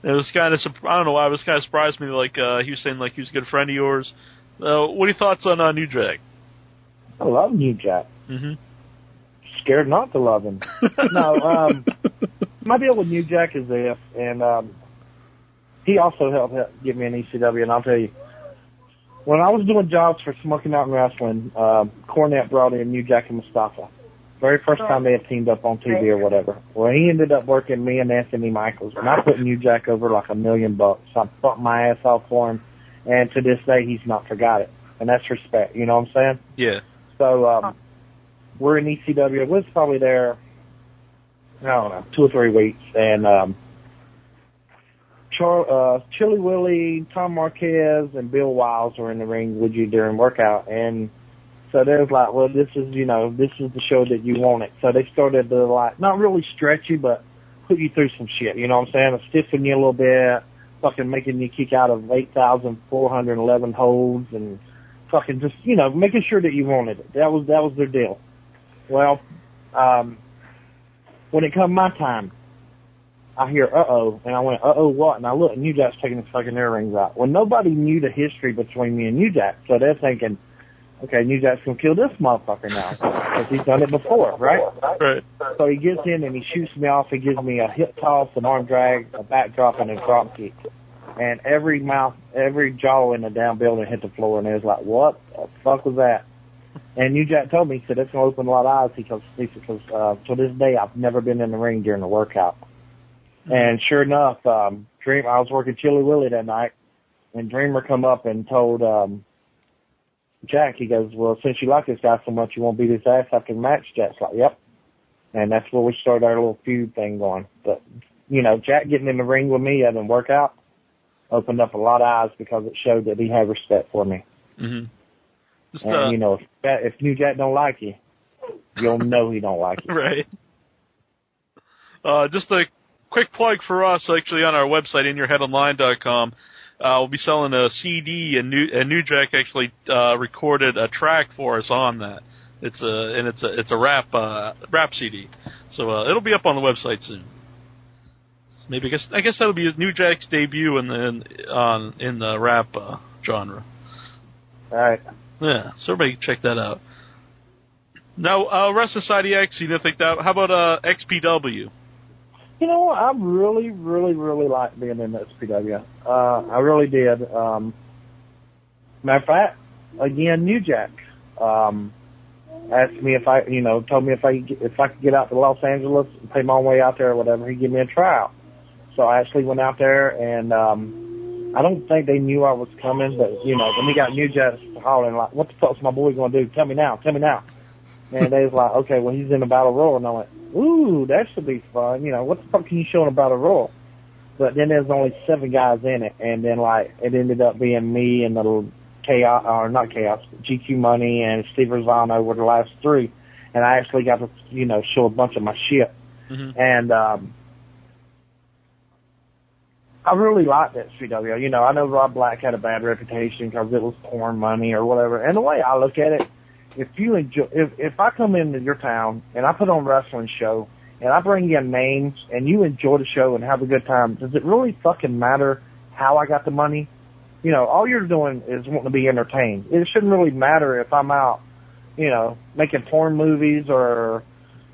It was kind of, I don't know why, it was kind of surprised me, like, he was saying, like, he was a good friend of yours. What are your thoughts on New Jack? I love New Jack. Mm-hmm. Scared not to love him. No, my deal with New Jack is this, and he also helped give me an ECW, and I'll tell you, when I was doing jobs for Smoky Mountain Wrestling, Cornette brought in New Jack and Mustafa. Very first time they had teamed up on TV or whatever. Well, he ended up working me and Anthony Michaels, and I put New Jack over like $1 million. I bumped my ass off for him, and to this day, he's not forgot it. And that's respect, you know what I'm saying? Yeah. So, we're in ECW. It was probably there, I don't know, 2 or 3 weeks, and Chili Willie, Tom Marquez, and Bill Wiles were in the ring with you during workout, and so they was like, well, this is the show that you wanted. So they started to, like, not really stretch you, but put you through some shit, you know what I'm saying? Stiffen you a little bit, fucking making you kick out of 8,411 holds, and fucking just, you know, making sure that you wanted it. That was their deal. Well, when it come my time, I hear, uh-oh, and I went, uh-oh, what? And I look, and New Jack's taking his fucking earrings out. Well, nobody knew the history between me and New Jack, so they're thinking, okay, New Jack's going to kill this motherfucker now, because he's done it before, right? Right. So he gets in, and he shoots me off. He gives me a hip toss, an arm drag, a backdrop, and a drop kick. And every jaw in the damn building hit the floor, and it was like, what the fuck was that? And New Jack told me, he said, it's going to open a lot of eyes, because to this day, I've never been in the ring during a workout. And sure enough, I was working Chili Willie that night, and Dreamer come up and told Jack, he goes, well, since you like this guy so much, you won't beat his ass after the match? Jack's like, yep. And that's where we started our little feud thing going. But, you know, Jack getting in the ring with me at a workout opened up a lot of eyes, because it showed that he had respect for me. Mm-hmm. And, you know, if New Jack don't like you, you'll know he don't like you. Right. Just a quick plug for us, actually, on our website, inyourheadonline.com. We'll be selling a CD, and New Jack actually recorded a track for us on that. It's a rap CD, so it'll be up on the website soon. So maybe I guess that'll be New Jack's debut in the rap genre. All right. Yeah, so everybody check that out. Now, Wrestling Society X, you didn't think that? How about XPW? You know what? I really, really, really liked being in the SPW. I really did. Matter of fact, again, New Jack asked me told me if I could get out to Los Angeles and pay my own way out there or whatever, he'd give me a tryout. So I actually went out there, and I don't think they knew I was coming, but, you know, then we got New Jack hollering like, what the fuck's my boy going to do? Tell me now. And they was like, okay, well, he's in the Battle Royal. And I went, ooh, that should be fun. You know, what the fuck can you show in a Battle Royal? But then there's only 7 guys in it. And then, like, it ended up being me and the GQ Money and Steve Rosano were the last 3. And I actually got to, you know, show a bunch of my shit. Mm-hmm. And I really liked that CW. You know, I know Rob Black had a bad reputation because it was porn money or whatever. And the way I look at it, if I come into your town and I put on a wrestling show and I bring in names and you enjoy the show and have a good time, does it really fucking matter how I got the money? You know, all you're doing is wanting to be entertained. It shouldn't really matter if I'm out, you know, making porn movies or,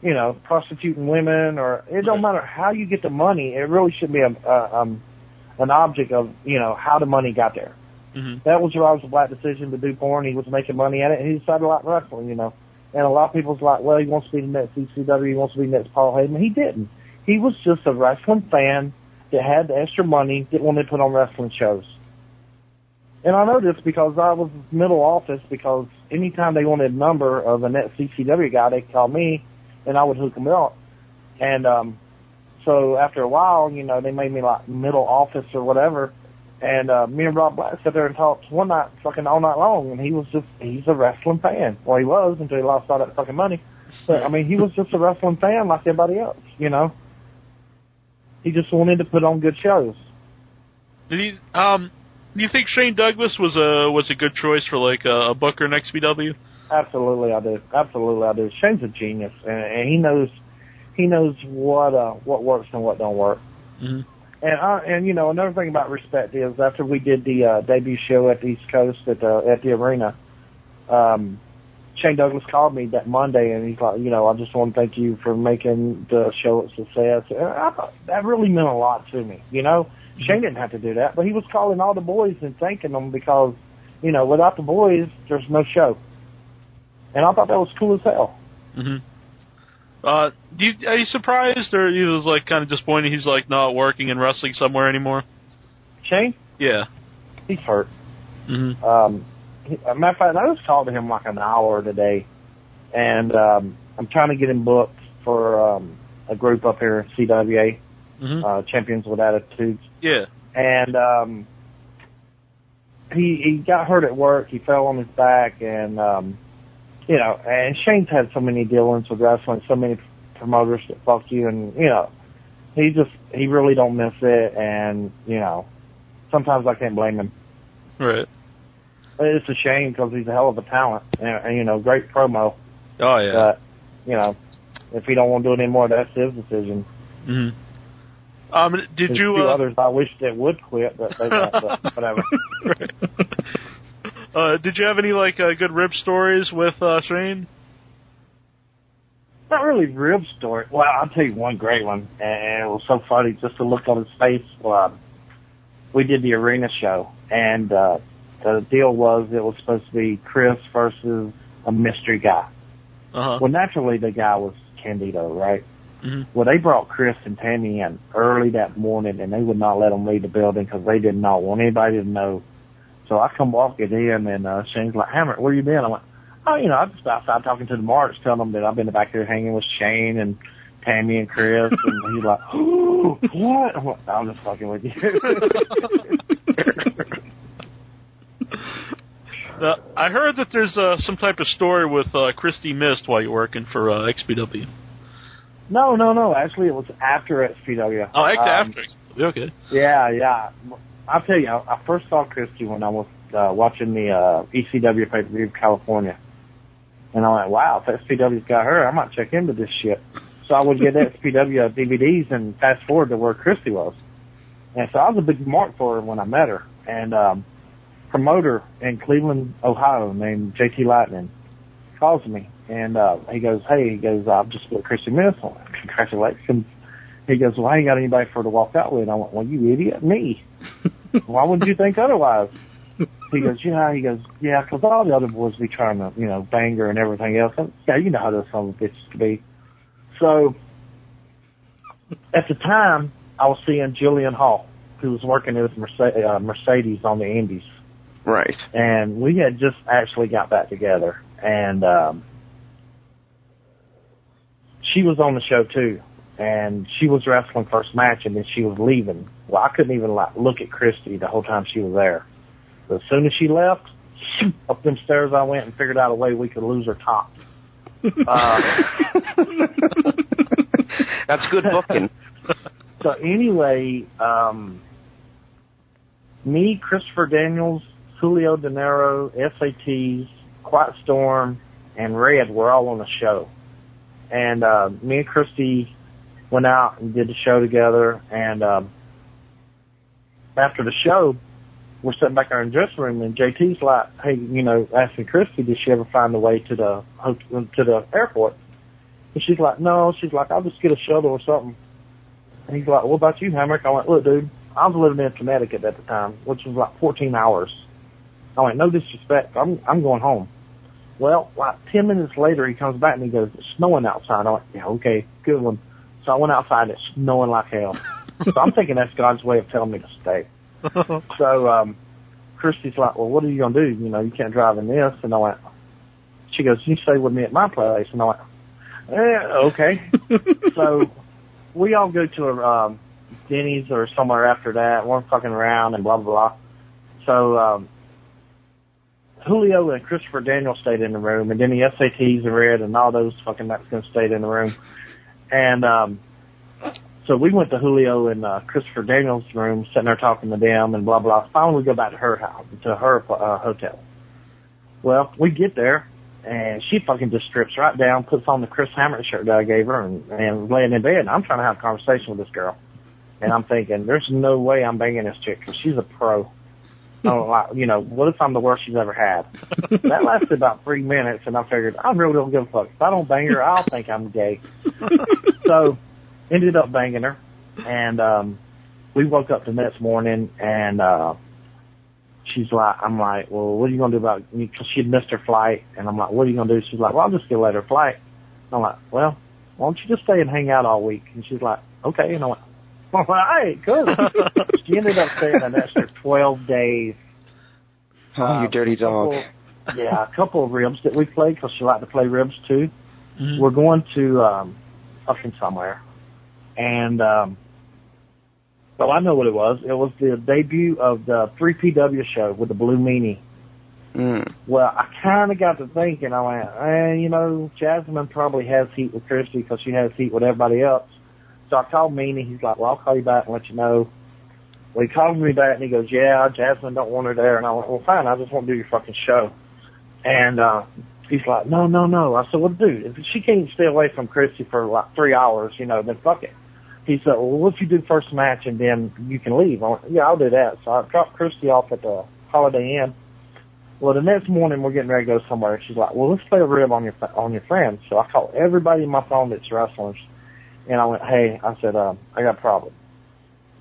you know, prostituting women, or it don't matter how you get the money. It really should be an object of, you know, how the money got there. Mm-hmm. That was Rob's Black decision to do porn. He was making money at it, and he decided to like wrestling, you know. And a lot of people's like, well, he wants to be the next ECW, he wants to be the next Paul Heyman. He didn't. He was just a wrestling fan that had the extra money, that wanted to put on wrestling shows. And I know this because I was middle office, because anytime they wanted a number of the next ECW guy, they called me, and I would hook them up. And so after a while, you know, they made me like middle office or whatever. And me and Rob Black sat there and talked one night, fucking all night long, and he's a wrestling fan. Well, he was until he lost all that fucking money. But, I mean, he was just a wrestling fan like everybody else, you know. He just wanted to put on good shows. Do you think Shane Douglas was a good choice for like a booker in XPW? Absolutely, I do. Absolutely, I do. Shane's a genius, and he knows what works and what don't work. Mm-hmm. And you know, another thing about respect is after we did the debut show at the East Coast at the arena, Shane Douglas called me that Monday, and he's like, you know, I just want to thank you for making the show a success. And I thought that really meant a lot to me. You know, mm-hmm. Shane didn't have to do that, but he was calling all the boys and thanking them because, you know, without the boys, there's no show. And I thought that was cool as hell. Mm-hmm. Are you surprised, or he was like kind of disappointed he's like not working in wrestling somewhere anymore? Shane? Yeah. He's hurt. Mm-hmm. Matter of fact, I just called him like an hour today, and I'm trying to get him booked for a group up here at CWA, mm-hmm. Champions with Attitudes. Yeah. And he got hurt at work. He fell on his back, and you know, and Shane's had so many dealings with wrestling, so many promoters that fuck you, and, you know, he really don't miss it, and, you know, sometimes I can't blame him. Right. It's a shame because he's a hell of a talent, and you know, great promo. Oh, yeah. But, you know, if he don't want to do it anymore, that's his decision. Mm-hmm. Did you... There's 2 others I wish that would quit, but they don't, but whatever. Did you have any, like, good rib stories with Shane? Not really rib story. Well, I'll tell you one great one, and it was so funny just to look on his face. We did the arena show, and the deal was it was supposed to be Chris versus a mystery guy. Uh-huh. Well, naturally, the guy was Candido, right? Mm-hmm. Well, they brought Chris and Tammy in early that morning, and they would not let them leave the building because they did not want anybody to know. So I come walking in, and Shane's like, Hamrick, where you been? I'm like, oh, you know, I'm just outside talking to the marks, telling them that I've been back there hanging with Shane and Tammy and Chris. And he's like, oh, what? I'm like, I'm just fucking with you. I heard that there's some type of story with Christy Mist while you're working for XPW. No. Actually, it was after XPW. Oh, after XPW. Okay. Yeah. I'll tell you, I first saw Christy when I was watching the ECW pay-per-view in California. And I went, wow, if XPW's got her, I might check into this shit. So I would get XPW DVDs and fast forward to where Christy was. And so I was a big mark for her when I met her. And promoter in Cleveland, Ohio, named JT Lightning calls me. And he goes, I've just with Christy Miss. I'm like, congratulations. He goes, well, I ain't got anybody for her to walk out with. I went, well, you idiot, me. Why would you think otherwise? He goes, yeah, because all the other boys be trying to, you know, bang her and everything else. And, yeah, you know how those son of bitches to be. So, at the time, I was seeing Jillian Hall, who was working with Mercedes on the Indies. Right. And we had just actually got back together. And she was on the show, too. And she was wrestling first match, and then she was leaving. Well, I couldn't even look at Christy the whole time she was there. But as soon as she left, up them stairs I went and figured out a way we could lose her top. That's good booking. So anyway, me, Christopher Daniels, Julio De Niro, SATs, Quiet Storm, and Red were all on the show. And me and Christy went out and did the show together, and after the show, we're sitting back there in the dressing room, and JT's like, hey, you know, asking Christy, did she ever find the way to the airport? And she's like, no. She's like, I'll just get a shuttle or something. And he's like, what about you, Hamrick? I went, look, dude, I was living in Connecticut at the time, which was like 14 hours. I went, no disrespect, I'm going home. Well, like 10 minutes later, he comes back and he goes, it's snowing outside. I went, yeah, okay, good one. So I went outside, it's snowing like hell. So I'm thinking that's God's way of telling me to stay. So Christy's like, well, what are you going to do? You know, you can't drive in this. And I went, she goes, you stay with me at my place. And I went, okay. So we all go to a Denny's or somewhere after that. We're fucking around and blah, blah, blah. So Julio and Christopher Daniels stayed in the room, and then the SATs and Red and all those fucking Mexicans stayed in the room. And so So we went to Julio and Christopher Daniels' room, sitting there talking to them and blah, blah. Finally, we go back to her house, to her hotel. Well, we get there, and she fucking just strips right down, puts on the Chris Hamrick shirt that I gave her, and laying in bed. And I'm trying to have a conversation with this girl. And I'm thinking, there's no way I'm banging this chick, because she's a pro. What if I'm the worst she's ever had? That lasted about 3 minutes, and I figured, I really don't give a fuck. If I don't bang her, I'll think I'm gay. So, ended up banging her, and we woke up the next morning, and I'm like, well, what are you going to do about, because she'd missed her flight, and I'm like, what are you going to do? She's like, well, I'm just going to let her flight. I'm like, well, why don't you just stay and hang out all week? And she's like, okay. And I went, all right, cool. She ended up staying an extra 12 days. Oh, you dirty dog. A couple of ribs that we played, because she liked to play ribs, too. Mm-hmm. We're going to fucking somewhere. And, well, I know what it was. It was the debut of the 3PW show with the Blue Meanie. Mm. Well, I kind of got to thinking, I went, Jasmine probably has heat with Christy because she has heat with everybody else. So I called Meanie. He's like, well, I'll call you back and let you know. Well, he called me back and he goes, yeah, Jasmine don't want her there. And I went, well, fine, I just want to do your fucking show. And he's like, no. I said, well, dude, if she can't stay away from Christy for like 3 hours, then fuck it. He said, well, what if you do first match and then you can leave? I went, yeah, I'll do that. So I dropped Christy off at the Holiday Inn. Well, the next morning we're getting ready to go somewhere. She's like, well, let's play a rib on your friends. So I called everybody in my phone that's wrestlers. And I went, hey, I said, I got a problem.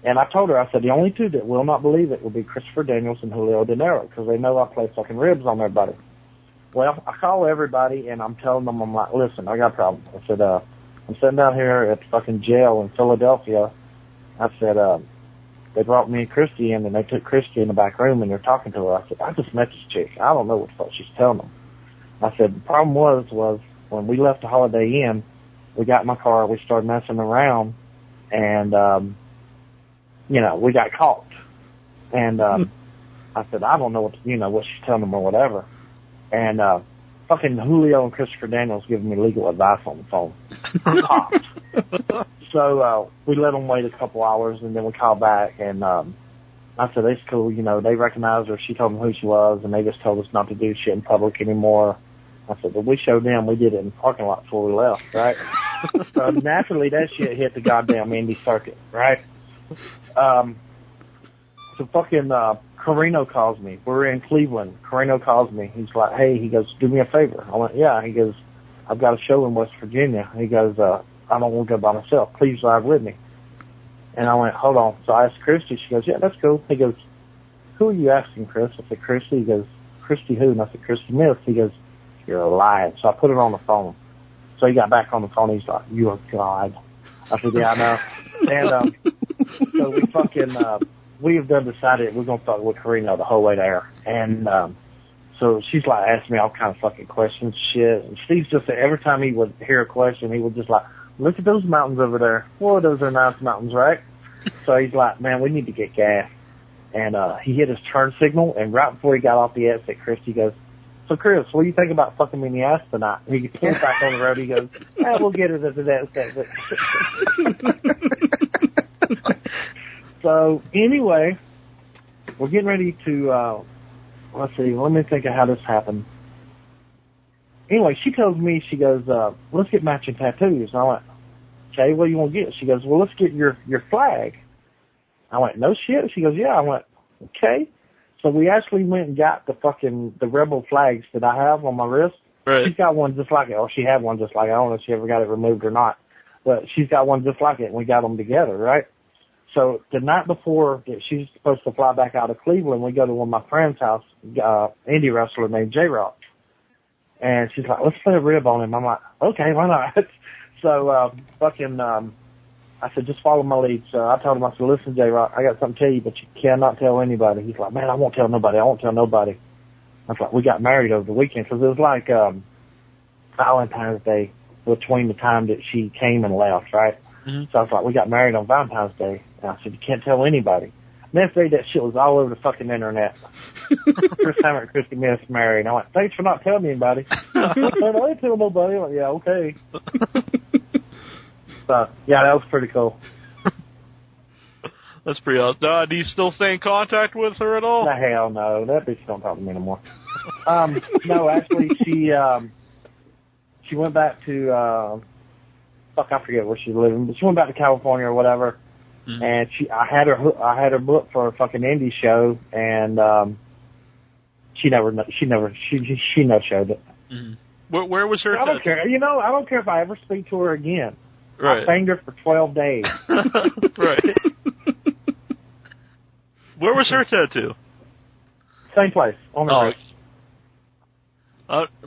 And I told her, I said, the only two that will not believe it will be Christopher Daniels and Julio De Niro, because they know I play fucking ribs on everybody. Well, I call everybody, and I'm telling them, I'm like, listen, I got a problem. I said, I'm sitting down here at the fucking jail in Philadelphia. I said, they brought me and Christy in, and they took Christy in the back room, and they're talking to her. I said, I just met this chick. I don't know what the fuck she's telling them. I said, the problem was when we left the Holiday Inn, we got in my car, we started messing around, and, we got caught. And I said, I don't know what she's telling them or whatever. And fucking Julio and Christopher Daniels giving me legal advice on the phone. So we let them wait a couple hours, and then we called back, and I said, it's cool, they recognized her, she told them who she was, and they just told us not to do shit in public anymore. I said, well, we showed them, we did it in the parking lot before we left, right? So naturally, that shit hit the goddamn indie circuit, right? So fucking Carino calls me. We're in Cleveland. Carino calls me. He's like, hey, he goes, do me a favor. I went, yeah. He goes, I've got a show in West Virginia. He goes, I don't want to go by myself. Please drive with me. And I went, hold on. So I asked Christy. She goes, yeah, that's cool. He goes, who are you asking, Chris? I said, Christy. He goes, Christy who? And I said, Christy Miss. He goes, you're lying. So I put it on the phone. So he got back on the phone. He's like, you are God. I said, yeah, I know. And so we fucking, we have done decided we're going to fuck with Carino the whole way there. And so she's like asking me all kind of fucking questions, shit. And Steve's just, every time he would hear a question, he would just like, look at those mountains over there. Boy, those are nice mountains, right? So he's like, man, we need to get gas. And he hit his turn signal, and right before he got off the exit, Christy goes, so Chris, what do you think about fucking me in the ass tonight? And he pulls back on the road, he goes, we'll get it at the next exit. So anyway, we're getting ready to, let's see, let me think of how this happened. Anyway, she tells me, she goes, let's get matching tattoos. And I went, okay, what do you want to get? She goes, well, let's get your flag. I went, no shit? She goes, yeah. I went, okay. So we actually went and got the rebel flags that I have on my wrist. Right. She's got one just like it, or she had one just like it. I don't know if she ever got it removed or not. But she's got one just like it, and we got them together, right? So the night before that she's supposed to fly back out of Cleveland, we go to one of my friend's house, indie wrestler named J-Rock. And she's like, let's play a rib on him. I'm like, okay, why not? So I said, just follow my lead. So I told him, I said, listen, J-Rock, I got something to tell you, but you cannot tell anybody. He's like, man, I won't tell nobody. I won't tell nobody. I was like, we got married over the weekend, because it was like Valentine's Day between the time that she came and left, right? Mm-hmm. So I was like, we got married on Valentine's Day. And I said, you can't tell anybody. Next day, that shit was all over the fucking internet. Chris Hamrick and Christy Miss married. I went, thanks for not telling me anybody. I didn't tell nobody. I went, yeah, okay. So, yeah, that was pretty cool. That's pretty awesome. Do you still stay in contact with her at all? The hell no. That bitch don't talk to me anymore. No, actually, she went back to, I forget where she's living, but she went back to California or whatever. Mm-hmm. And I had her booked for a fucking indie show, and she never showed it. Mm-hmm. Where was her? I don't care. You know, I don't care if I ever speak to her again. Right. I banged her for 12 days. Right. Where was her tattoo? Same place, on the wrist.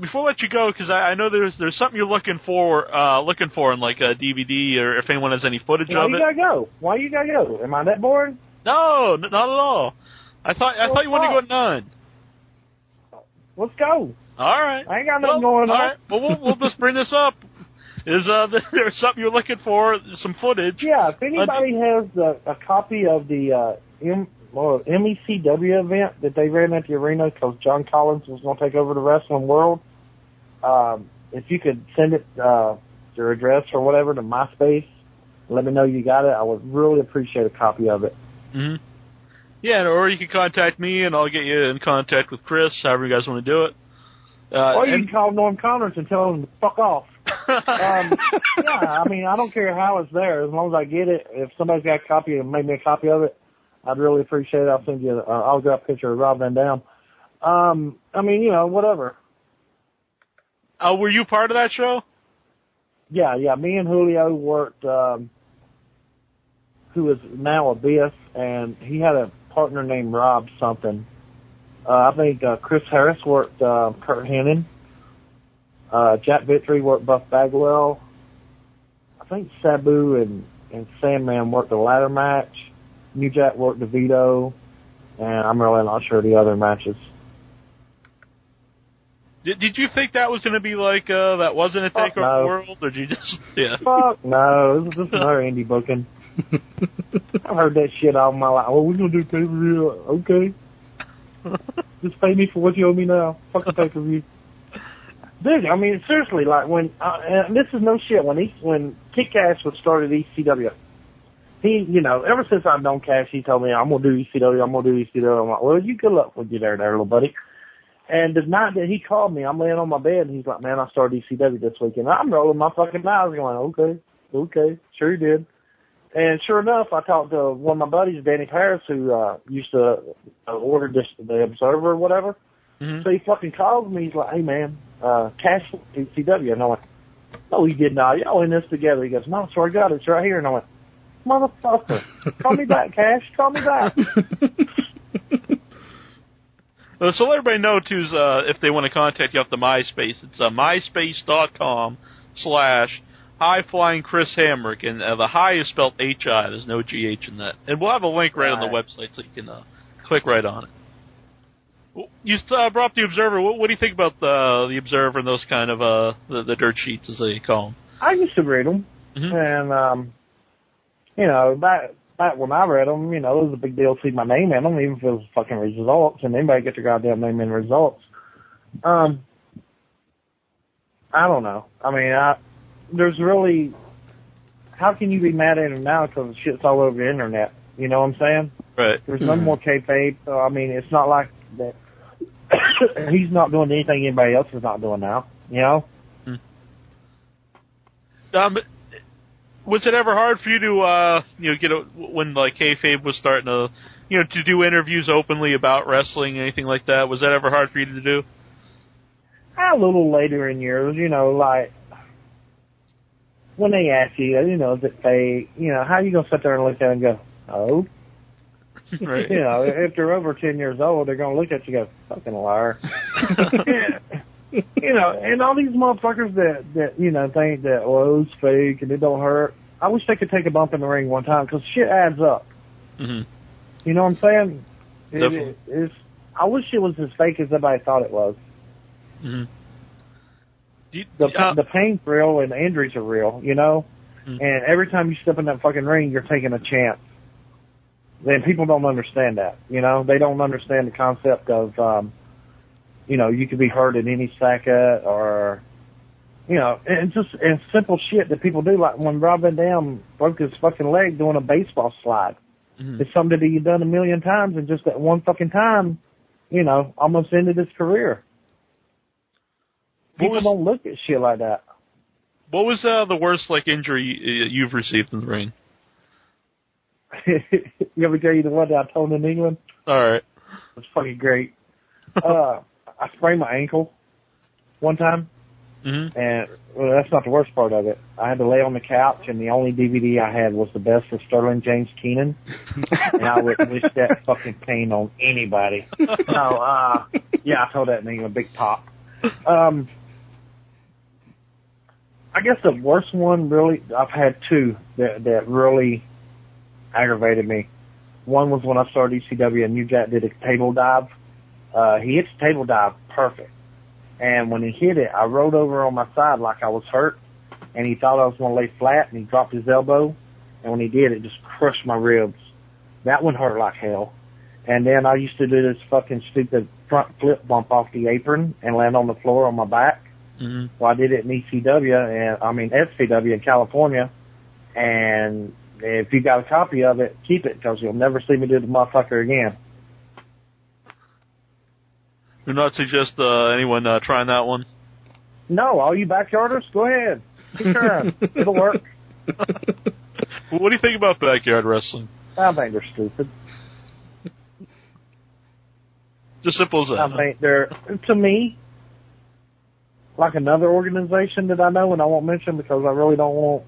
Before I let you go, because I know there's something you're looking for in like a DVD, or if anyone has any footage of it. Why you gotta go? Why you gotta go? Am I that boring? No, not at all. I thought you wanted to go at 9. Let's go. All right. I ain't got nothing going on. All right. Well, we'll just bring this up. Is there's something you're looking for? Some footage? Yeah. If anybody has a copy of the MECW event that they ran at the arena because John Collins was going to take over the wrestling world, if you could send it your address or whatever to MySpace, let me know you got it. I would really appreciate a copy of it. Mm-hmm. Yeah, or you can contact me and I'll get you in contact with Chris, however you guys want to do it. Or you can call Norm Connors and tell him to fuck off. Yeah, I mean, I don't care how it's there. As long as I get it, if somebody's got a copy and made me a copy of it, I'd really appreciate it. I'll send you an autograph picture of Rob Van Dam. I mean, you know, whatever. Were you part of that show? Yeah. Me and Julio worked, who is now Abyss, and he had a partner named Rob something. I think Chris Harris worked Kurt Hennig. Jack Victory worked Buff Bagwell. I think Sabu and Sandman worked the ladder match. New Jack worked DeVito, and I'm really not sure the other matches. Did you think that was going to be like that wasn't a takeover world, or did you just Fuck no, this is just another indie booking. I've heard that shit all my life. Oh, we're gonna do pay-per-view. Okay, just pay me for what you owe me now. Fuck the pay-per-view. Dude, I mean seriously, like when and this is no shit. When Kick Ass was started ECW. He, you know, ever since I've known Cash, he told me, I'm going to do ECW, I'm going to do ECW. I'm like, well, you good luck with you there, little buddy. And the night that he called me, I'm laying on my bed, and he's like, man, I started ECW this weekend. I'm rolling my fucking eyes going, okay, sure you did. And sure enough, I talked to one of my buddies, Danny Harris, who used to order the Observer or whatever. Mm-hmm. So he fucking calls me, he's like, hey, man, Cash ECW. And I went, no, he did not. Y'all in this together. He goes, no, I swear to God, it's right here. And I went, motherfucker, call me back, Cash. Call me back. So let everybody know, too, if they want to contact you off the MySpace, it's myspace.com/High-Flying Chris Hamrick, and the high is spelled H-I. There's no G-H in that. And we'll have a link right on the website so you can click right on it. You brought up the Observer. What do you think about the Observer and those kind of the dirt sheets, as they call them? I used to read them, and you know, back when I read them, you know, it was a big deal to see my name in them, even if it was fucking results, and anybody get their goddamn name in results. I don't know. I mean, there's really, how can you be mad at him now because shit's all over the internet? You know what I'm saying? Right. There's no more kayfabe, so I mean, it's not like that. He's not doing anything anybody else is not doing now, you know? Was it ever hard for you to, when like kayfabe was starting to, to do interviews openly about wrestling, anything like that? Was that ever hard for you to do? A little later in years, like when they ask you, is it fake? How are you gonna sit there and look at it and go, oh? Right. If they're over 10 years old, they're gonna look at you and go, fucking liar. And all these motherfuckers that think that, it's fake and it don't hurt. I wish they could take a bump in the ring one time because shit adds up. Mm-hmm. You know what I'm saying? Definitely. I wish it was as fake as everybody thought it was. Mm-hmm. The pain's real and the injuries are real, Mm-hmm. And every time you step in that fucking ring, you're taking a chance. Then people don't understand that, They don't understand the concept of, you could be hurt at any second or, and simple shit that people do, like when Rob Van Dam broke his fucking leg doing a baseball slide. It's something that he'd done a million times, and just that one fucking time, you know, almost ended his career. People don't look at shit like that. What was the worst like injury you've received in the ring? You ever tell you the one that I told in England? All right. It's fucking great. I sprained my ankle one time, and well, that's not the worst part of it. I had to lay on the couch, and the only DVD I had was the best of Sterling James Keenan, and I wouldn't wish that fucking pain on anybody. No, yeah, I told that in England, big pop. I guess the worst one, really, I've had two that really aggravated me. One was when I started ECW and New Jack did a table dive. He hits the table dive perfect. And when he hit it, I rolled over on my side like I was hurt, and he thought I was going to lay flat, and he dropped his elbow. And when he did, it just crushed my ribs. That one hurt like hell. And then I used to do this fucking stupid front flip bump off the apron and land on the floor on my back. Well, I did it in SCW in California, and if you got a copy of it, keep it, because you'll never see me do the motherfucker again. Do not suggest anyone trying that one. No, all you backyarders, go ahead. Keep trying. It'll work. Well, what do you think about backyard wrestling? I think they're stupid. Just simple as that. I think they're, to me, like another organization that I know, and I won't mention because I really don't want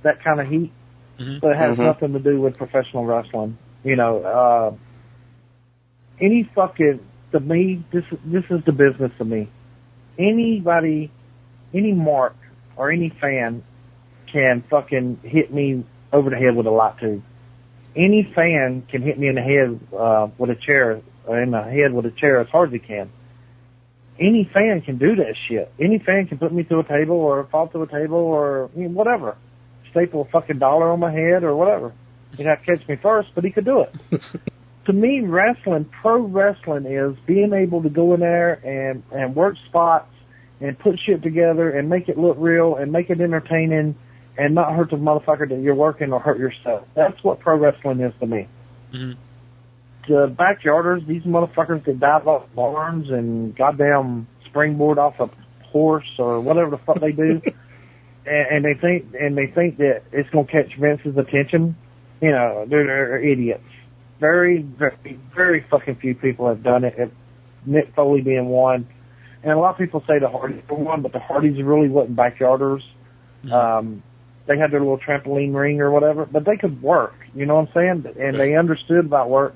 that kind of heat, but it has nothing to do with professional wrestling. You know, any fucking, to me, this is the business to me. Anybody, any mark or any fan can fucking hit me over the head with a light tube. Any fan can hit me in the head with a chair, or in the head with a chair as hard as he can. Any fan can do that shit. Any fan can put me through a table or fall through a table or whatever. Staple a fucking dollar on my head or whatever. He'd have to catch me first, but he could do it. To me, wrestling, pro wrestling, is being able to go in there and work spots and put shit together and make it look real and make it entertaining and not hurt the motherfucker that you're working or hurt yourself. That's what pro wrestling is to me. The backyarders, these motherfuckers that dive off barns and goddamn springboard off a horse or whatever the fuck they do, and they think that it's gonna catch Vince's attention. You know, they're idiots. Very, very, very fucking few people have done it. Mick Foley being one, and a lot of people say the Hardys were one, but the Hardys really wasn't backyarders. They had their little trampoline ring or whatever, but they could work. You know what I'm saying? And they understood about work.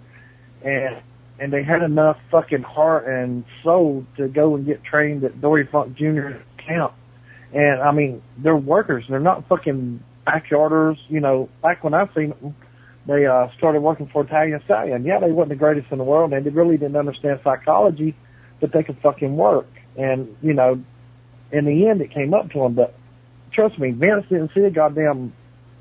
And they had enough fucking heart and soul to go and get trained at Dory Funk Jr. camp. And, I mean, they're workers. They're not fucking backyarders. You know, back when I seen them, they started working for Italian Stallion. Yeah, they wasn't the greatest in the world, and they really didn't understand psychology, but they could fucking work. And, you know, in the end, it came up to them. But trust me, Vince didn't see a goddamn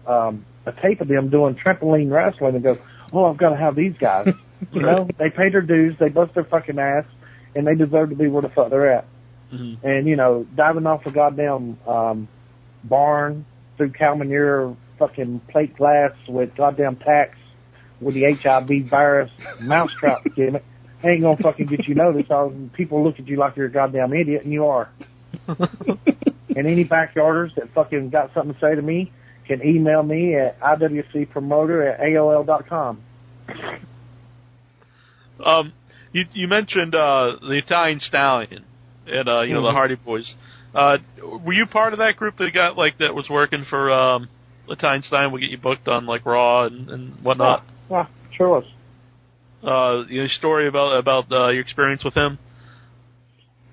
a tape of them doing trampoline wrestling and go, oh, I've got to have these guys. You know, they paid their dues, they bust their fucking ass, and they deserve to be where the fuck they're at. And, you know, diving off a goddamn barn through cow manure, fucking plate glass with goddamn tacks with the HIV virus mousetrap gimmick ain't gonna fucking get you noticed. People look at you like you're a goddamn idiot, and you are. And any backyarders that fucking got something to say to me can email me at iwcpromoter@aol.com. You mentioned the Italian Stallion and you know, the Hardy Boys. Were you part of that group that was working for Italian Stallion? Would get you booked on like Raw and whatnot? Yeah, sure was. Your story about your experience with him?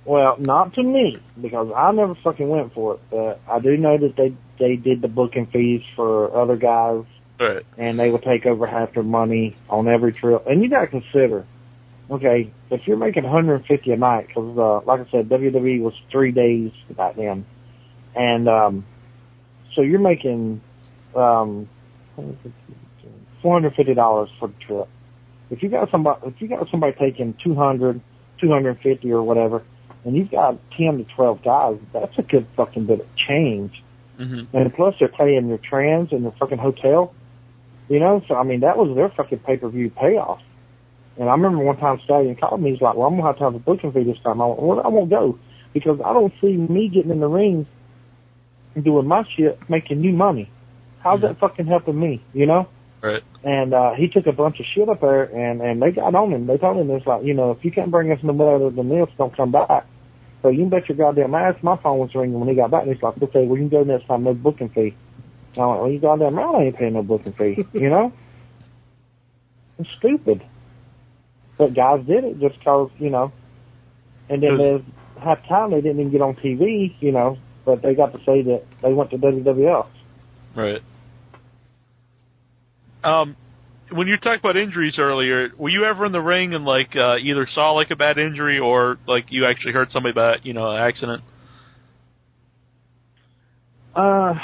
Well, not to me, because I never fucking went for it. But I do know that they did the booking fees for other guys, right? And they would take over half their money on every trip. And you got to consider, okay, if you're making $150 a night, because like I said, WWE was 3 days back then, and so you're making $450 for the trip. If you got somebody taking $200, $250 or whatever, and you've got 10 to 12 guys, that's a good fucking bit of change. And plus they're paying your trans and your fucking hotel. You know, so, I mean, that was their fucking pay-per-view payoff. And I remember one time Stallion called me. He's like, well, I'm going to have to have a booking fee this time. I went, well, I won't go because I don't see me getting in the ring and doing my shit making you money. How's that fucking helping me, you know? Right. And he took a bunch of shit up there, and they got on him. They told him, it's like, you know, if you can't bring us no better than this, don't come back. So you can bet your goddamn ass my phone was ringing when he got back, and he's like, okay, well, you can go next time, no booking fee. And I went, well, you goddamn right, I ain't paying no booking fee, you know? It's stupid. But guys did it just because, you know, and then there's half time they didn't even get on TV, you know, but they got to say that they went to WWF. Right. When you talked about injuries earlier, were you ever in the ring and like either saw like a bad injury or like you actually hurt somebody by an accident? Or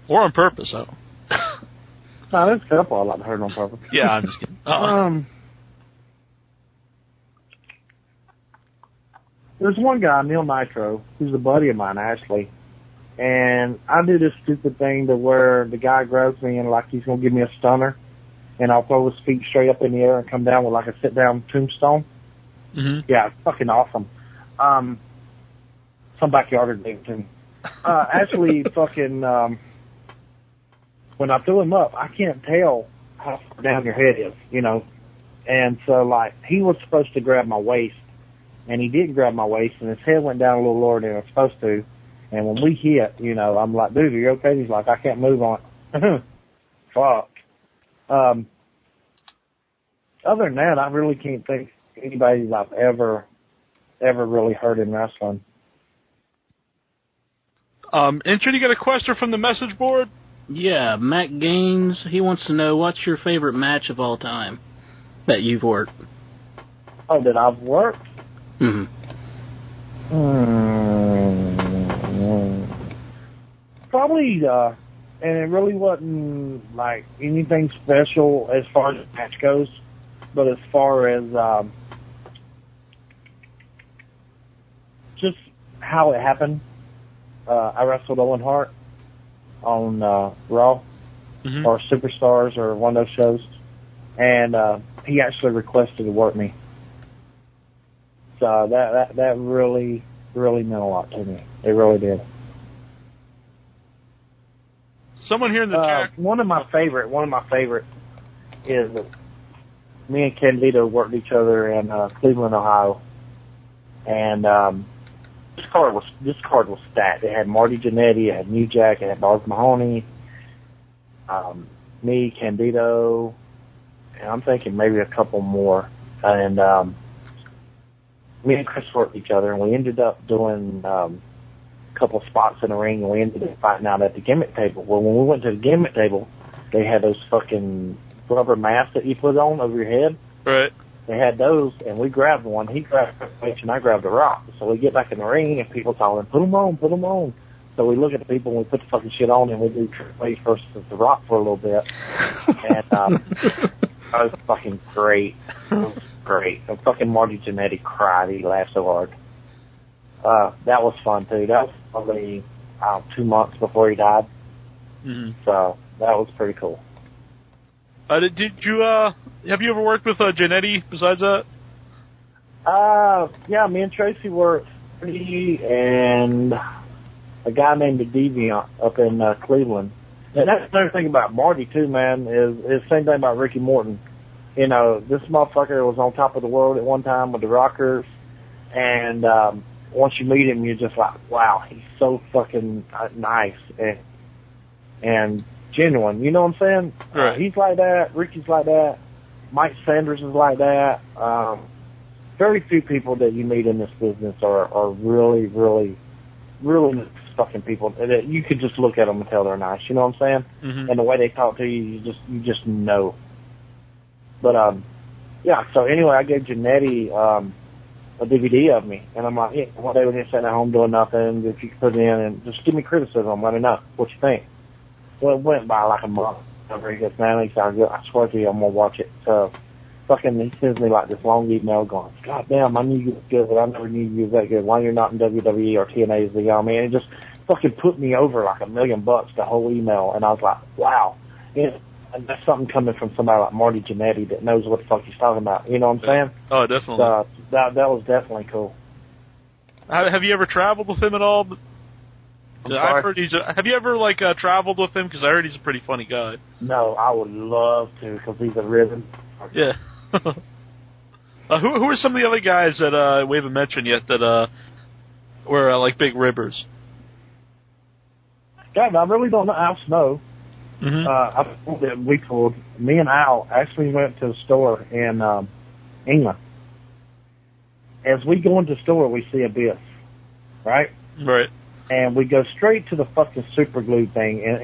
on purpose? I don't know. No, there's a couple I like to hurt on purpose. Yeah, I'm just kidding. There's one guy, Neil Nitro, who's a buddy of mine, actually. And I do this stupid thing to where the guy grabs me and like he's going to give me a stunner. And I'll throw his feet straight up in the air and come down with like a sit-down tombstone. Mm-hmm. Yeah, it's fucking awesome. Some backyarder gave it to me. Actually, fucking, when I threw him up, I can't tell how far down your head is, you know. And so, like, he was supposed to grab my waist. And he did grab my waist, and his head went down a little lower than it was supposed to. And when we hit, you know, I'm like, dude, are you okay? He's like, I can't move on it. Fuck. Other than that, I really can't think anybody that I've ever really hurt in wrestling. Intern, you got a question from the message board? Yeah, Mac Gaines, he wants to know, what's your favorite match of all time that you've worked? Oh, that I've worked? Mm-hmm. Probably, and it really wasn't like anything special as far as the match goes, but as far as just how it happened, I wrestled Owen Hart on Raw or Superstars or one of those shows, and he actually requested to work me. So that really meant a lot to me. It really did. Someone here in the chat. One of my favorite is me and Candido worked each other in Cleveland, Ohio, and this card was stacked. It had Marty Jannetty, it had New Jack, it had Bars Mahoney, me, Candido, and I'm thinking maybe a couple more. And me and Chris worked each other, and we ended up doing a couple spots in the ring, and we ended up fighting out at the gimmick table. Well, when we went to the gimmick table, they had those fucking rubber masks that you put on over your head. Right. They had those, and we grabbed one. He grabbed Triple H, and I grabbed the Rock. So we get back in the ring, and people calling, put them on, put them on. So we look at the people, and we put the fucking shit on, and we do Triple H versus the Rock for a little bit. And that was fucking great. It was great. And fucking Marty Jannetty cried. He laughed so hard. That was fun, too. That was probably 2 months before he died. Mm-hmm. So that was pretty cool. Did you, have you ever worked with Jannetty besides that? Yeah, me and Tracy worked and a guy named the Deviant up in Cleveland. And that's another thing about Marty, too, man, is the same thing about Ricky Morton. You know, this motherfucker was on top of the world at one time with the Rockers, and once you meet him, you're just like, wow, he's so fucking nice and genuine. You know what I'm saying? Right. He's like that. Ricky's like that. Mike Sanders is like that. Very few people that you meet in this business are really, really, really fucking people that you could just look at them and tell they're nice. You know what I'm saying? Mm-hmm. And the way they talk to you, you just know. But yeah. So anyway, I gave Jannetty a DVD of me, and I'm like, yeah, one day when you're sitting at home doing nothing, if you could put it in and just give me criticism, let me know what you think. Well, it went by like a month. He goes, man, I swear to you, I'm gonna watch it. So fucking he sends me like this long email going, God damn, I knew you was good, but I never knew you was that good. Why you're not in WWE or TNA as the young man? It just fucking put me over like $1 million, the whole email. And I was like, wow. And And that's something coming from somebody like Marty Jannetty that knows what the fuck he's talking about. You know what I'm saying? Oh, definitely. So, that was definitely cool. Have you ever traveled with him at all? I've heard have you ever traveled with him? Because I heard he's a pretty funny guy. No, I would love to because he's a rhythm. Yeah. Who are some of the other guys that we haven't mentioned yet that were like big ribbers? God, I really don't know. Al Snow. Mm-hmm. I told that we pulled. Me and Al actually went to a store in England. As we go into the store, we see Abyss, right? Right. And we go straight to the fucking super glue thing. And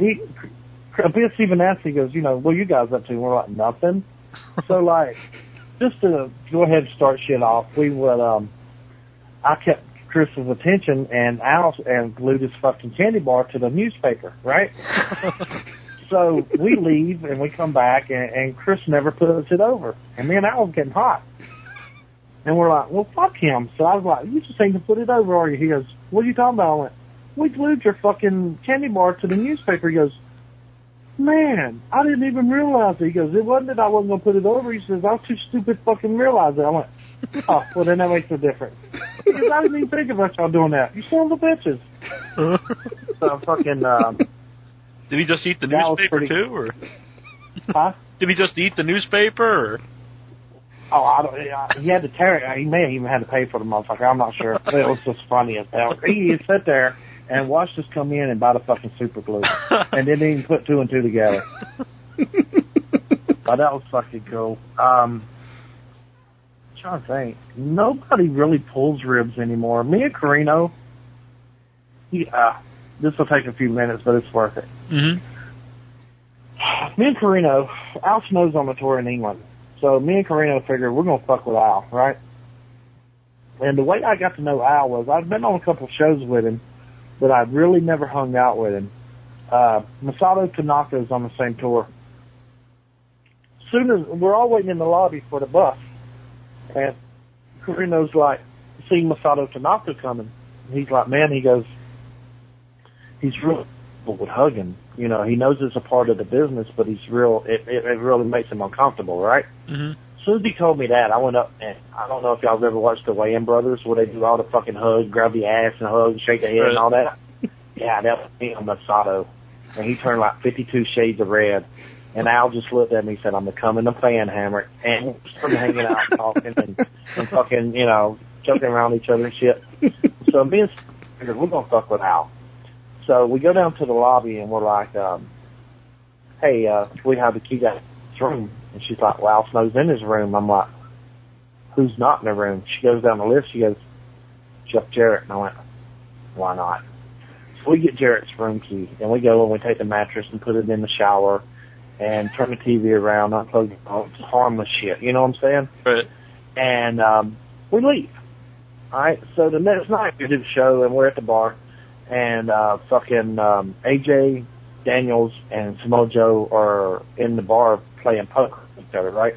Abyss even asked, he goes, what are you guys up to? And we're like, nothing. So, like, just to go ahead and start shit off, we would, I kept Chris's attention, and Al glued his fucking candy bar to the newspaper, right? So we leave, and we come back, and Chris never puts it over. And me and Al was getting hot. And we're like, well, fuck him. So I was like, you just ain't to put it over, are you? He goes, what are you talking about? I went, we glued your fucking candy bar to the newspaper. He goes, man, I didn't even realize it. He goes, it wasn't that I wasn't going to put it over. He says, I was too stupid to fucking realize it. I went, oh, well, then that makes a difference. He goes, I didn't even think about y'all doing that. You son of a bitches. So fucking... Did he just eat the newspaper too, or? Huh? Did he just eat the newspaper, or? Oh, he had to tear it. He may have even had to pay for the motherfucker. I'm not sure. It was just funny as hell. He sat there and watched us come in and buy the fucking super glue, and didn't even put two and two together. But that was fucking cool. I'm trying to think. Nobody really pulls ribs anymore. Me and Carino, this will take a few minutes, but it's worth it. Mm-hmm. Me and Carino, Al Snow's on the tour in England. So me and Carino figured we're going to fuck with Al, right? And the way I got to know Al was I'd been on a couple shows with him, but I'd really never hung out with him. Masato Tanaka's on the same tour. Soon as we're all waiting in the lobby for the bus, and Carino's like, seeing Masato Tanaka coming. He's like, man, he goes, he's real with hugging. He knows it's a part of the business, but he's real. It really makes him uncomfortable, right? Mm-hmm. As soon as he told me that, I went up, and I don't know if y'all have ever watched the Wayans Brothers, where they do all the fucking hug, grab the ass and hug, shake the head and all that. Yeah, that was me on Masato. And he turned like 52 shades of red. And Al just looked at me and said, I'm becoming a fan, Hamrick. And we started hanging out and talking and fucking, joking around each other and shit. So me and figured, we're going to fuck with Al. So we go down to the lobby, and we're like, hey, we have the key to this room. And she's like, well, Al Snow's in his room. I'm like, who's not in the room? She goes down the list. She goes, Jeff Jarrett. And I went, why not? So we get Jarrett's room key, and we go and we take the mattress and put it in the shower and turn the TV around, unplug it. It's harmless shit. You know what I'm saying? Right. And we leave. All right? So the next night we do the show, and we're at the bar. And AJ, Daniels, and Samoa Joe are in the bar playing poker with each other, right?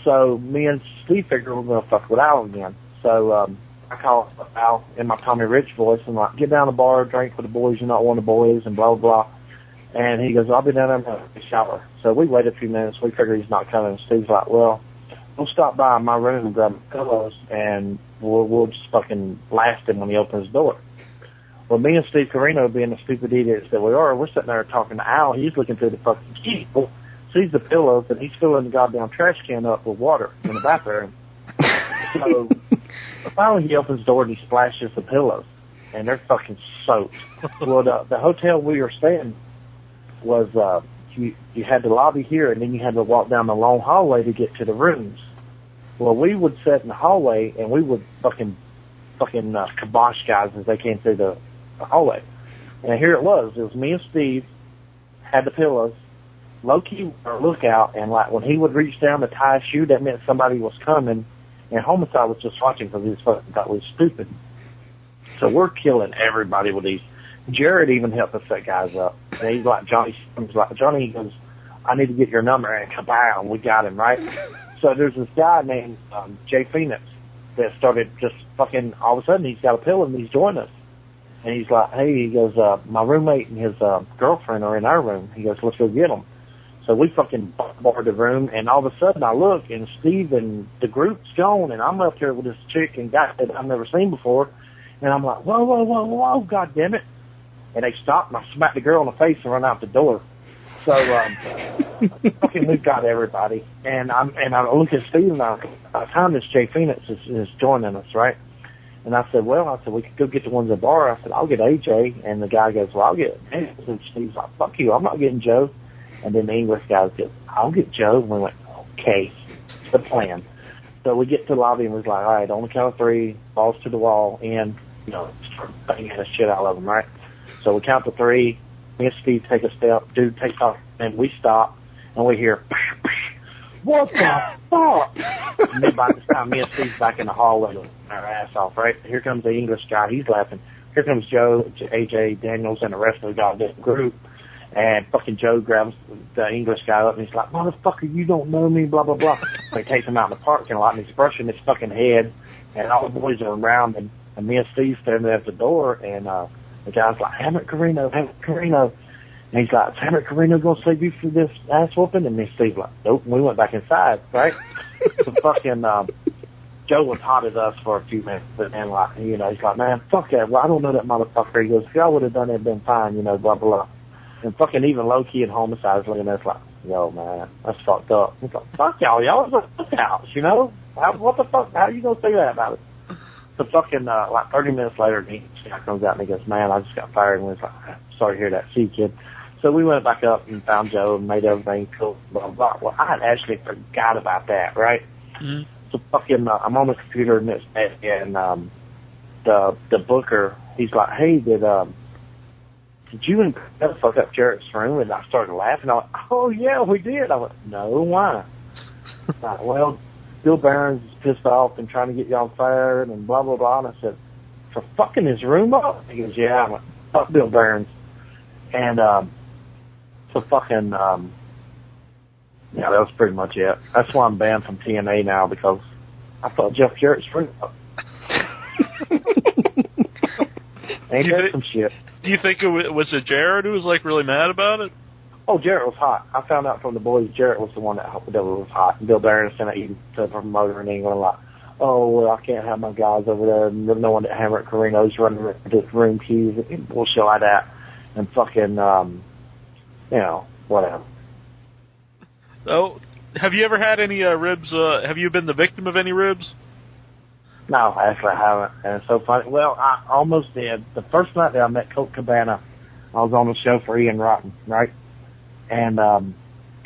So me and Steve figure we're going to fuck with Al again. So I call Al in my Tommy Rich voice and like, get down the bar, drink with the boys, you're not one of the boys, and blah, blah, blah. And he goes, I'll be down there in the shower. So we wait a few minutes. We figure he's not coming. Steve's like, well, we'll stop by my room and grab my pillows, and we'll just fucking blast him when he opens the door. Well, me and Steve Carino, being the stupid idiots that we are, we're sitting there talking to Al. He's looking through the fucking keyhole, sees the pillows, and he's filling the goddamn trash can up with water in the bathroom. So finally he opens the door and he splashes the pillows, and they're fucking soaked. Well, the hotel we were staying was you had the lobby here, and then you had to walk down the long hallway to get to the rooms. Well, we would sit in the hallway, and we would fucking kibosh guys as they came through the hallway. And here it was me and Steve had the pillows, low-key lookout, and like when he would reach down to tie a shoe, that meant somebody was coming, and Homicide was just watching because he was fucking thought we was stupid. So we're killing everybody with these. Jared even helped us set guys up. And he's like, Johnny, he goes, I need to get your number, and kabow, and we got him, right? So there's this guy named Jay Phoenix that started just fucking, all of a sudden he's got a pillow and he's joined us. And he's like, hey, he goes, my roommate and his girlfriend are in our room. He goes, let's go get them. So we fucking barred the room, and all of a sudden I look, and Steve and the group's gone, and I'm up here with this chick and guy that I've never seen before, and I'm like, whoa, whoa, whoa, whoa, God damn it. And they stopped, and I smacked the girl in the face and run out the door. So, fucking, we've got everybody. And I look at Steve, and I found this Jay Phoenix is joining us, right? And I said, we could go get the ones at the bar. I said, I'll get AJ. And the guy goes, well, I'll get Daniels. And Steve's like, fuck you, I'm not getting Joe. And then the English guy goes, I'll get Joe. And we went, okay, it's the plan. So we get to the lobby, and we're like, all right, on the count of 3, balls to the wall, and, start banging the shit out of them, right? So we count to 3, me and Steve take a step, dude takes off, and we stop, and we hear, what the fuck? And then by this time, me and Steve's back in the hall with our ass off, right? Here comes the English guy, he's laughing. Here comes Joe, AJ, Daniels, and the rest of the goddamn group. And fucking Joe grabs the English guy up, and he's like, motherfucker, you don't know me, blah, blah, blah. So he takes him out in the parking lot, and he's brushing his fucking head, and all the boys are around, and me and Steve standing at the door, and the guy's like, Hamrick Carino. And he's like, is Hamrick Carino going to save you for this ass whooping? And then Steve's like, nope. And we went back inside, right? So fucking Joe was hot at us for a few minutes, but then, like, he's like, man, fuck that. Well, I don't know that motherfucker. He goes, if y'all would have done it, it'd been fine, blah, blah, blah. And fucking even low-key and homicide was looking at us like, yo, man, that's fucked up. He's like, fuck y'all. Y'all was a fuck house, what the fuck? How you going to say that about it? So fucking, like 30 minutes later, he comes out and he goes, man, I just got fired. And we was like, sorry to hear that. See you, kid. So we went back up and found Joe and made everything cool, blah, blah, blah. Well, I had actually forgot about that, right? Mm-hmm. So fucking, I'm on the computer and the booker, he's like, hey, did you and Chris fuck up Jarrett's room? And I started laughing. I went, oh, yeah, we did. I went, no, why? Like, well, Bill Barron's is pissed off and trying to get y'all fired and blah, blah, blah. And I said, for fucking his room up? He goes, yeah. I went, fuck Bill Barron's. And so fucking, that was pretty much it. That's why I'm banned from TNA now, because I thought Jeff Jarrett's room up. Ain't that some shit? Do you think was it Jarrett who was, like, really mad about it? Oh, Jarrett was hot. I found out from the boys Jarrett was the one that was hot. And Bill Barron sent an promoter in England like, oh, well, I can't have my guys over there. And knowing that Hamrick Carino's running this room keys and bullshit like that. And fucking, whatever. Oh, have you ever had any ribs? Have you been the victim of any ribs? No, actually I haven't. And it's so funny. Well, I almost did. The first night that I met Colt Cabana, I was on the show for Ian Rotten, right? And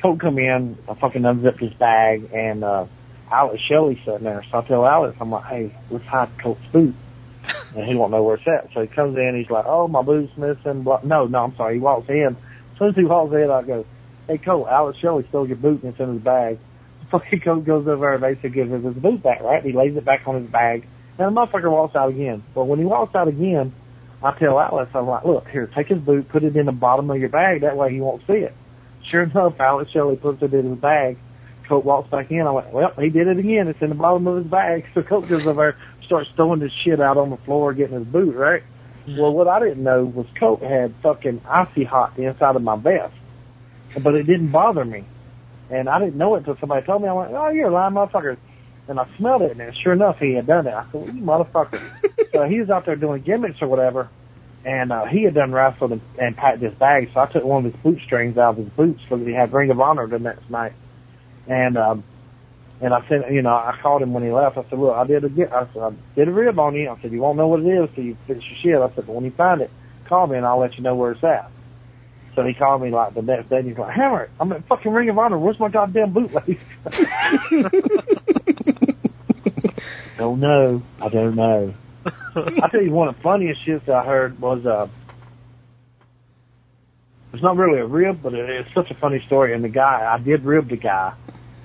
Colt come in, I fucking unzipped his bag, and Alex Shelley sitting there. So I tell Alex, I'm like, hey, let's hide Colt's boot. And he won't know where it's at. So he comes in, he's like, oh, my boot's missing. Blah. No, I'm sorry. He walks in. As soon as he walks in, I go, hey, Colt, Alex Shelley stole your boot and it's in his bag. Fucking Colt goes over and basically gives his boot back, right? He lays it back on his bag. And the motherfucker walks out again. Well, when he walks out again, I tell Alex, I'm like, look, here, take his boot, put it in the bottom of your bag. That way he won't see it. Sure enough, Alex Shelley puts it in his bag. Colt walks back in. I went, well, he did it again. It's in the bottom of his bag. So Colt goes over there, starts throwing this shit out on the floor, getting his boot, right? Mm-hmm. Well, what I didn't know was Colt had fucking icy hot the inside of my vest. But it didn't bother me. And I didn't know it until somebody told me. I went, oh, you're a lying motherfucker. And I smelled it, and sure enough, he had done it. I said, well, you motherfucker. So he was out there doing gimmicks or whatever, and he had done wrestled and packed his bag. So I took one of his boot strings out of his boots because he had Ring of Honor the next night. And I said, I called him when he left. I said, look, I did a rib on you. I said, you won't know what it is till you fix your shit. I said, but when you find it, call me and I'll let you know where it's at. So he called me like the next day and he's like, Hamrick, I'm at fucking Ring of Honor. Where's my goddamn bootlace? Don't know. I don't know. I tell you, one of the funniest shits I heard was, it's not really a rib, but it's such a funny story. And the guy, I did rib the guy.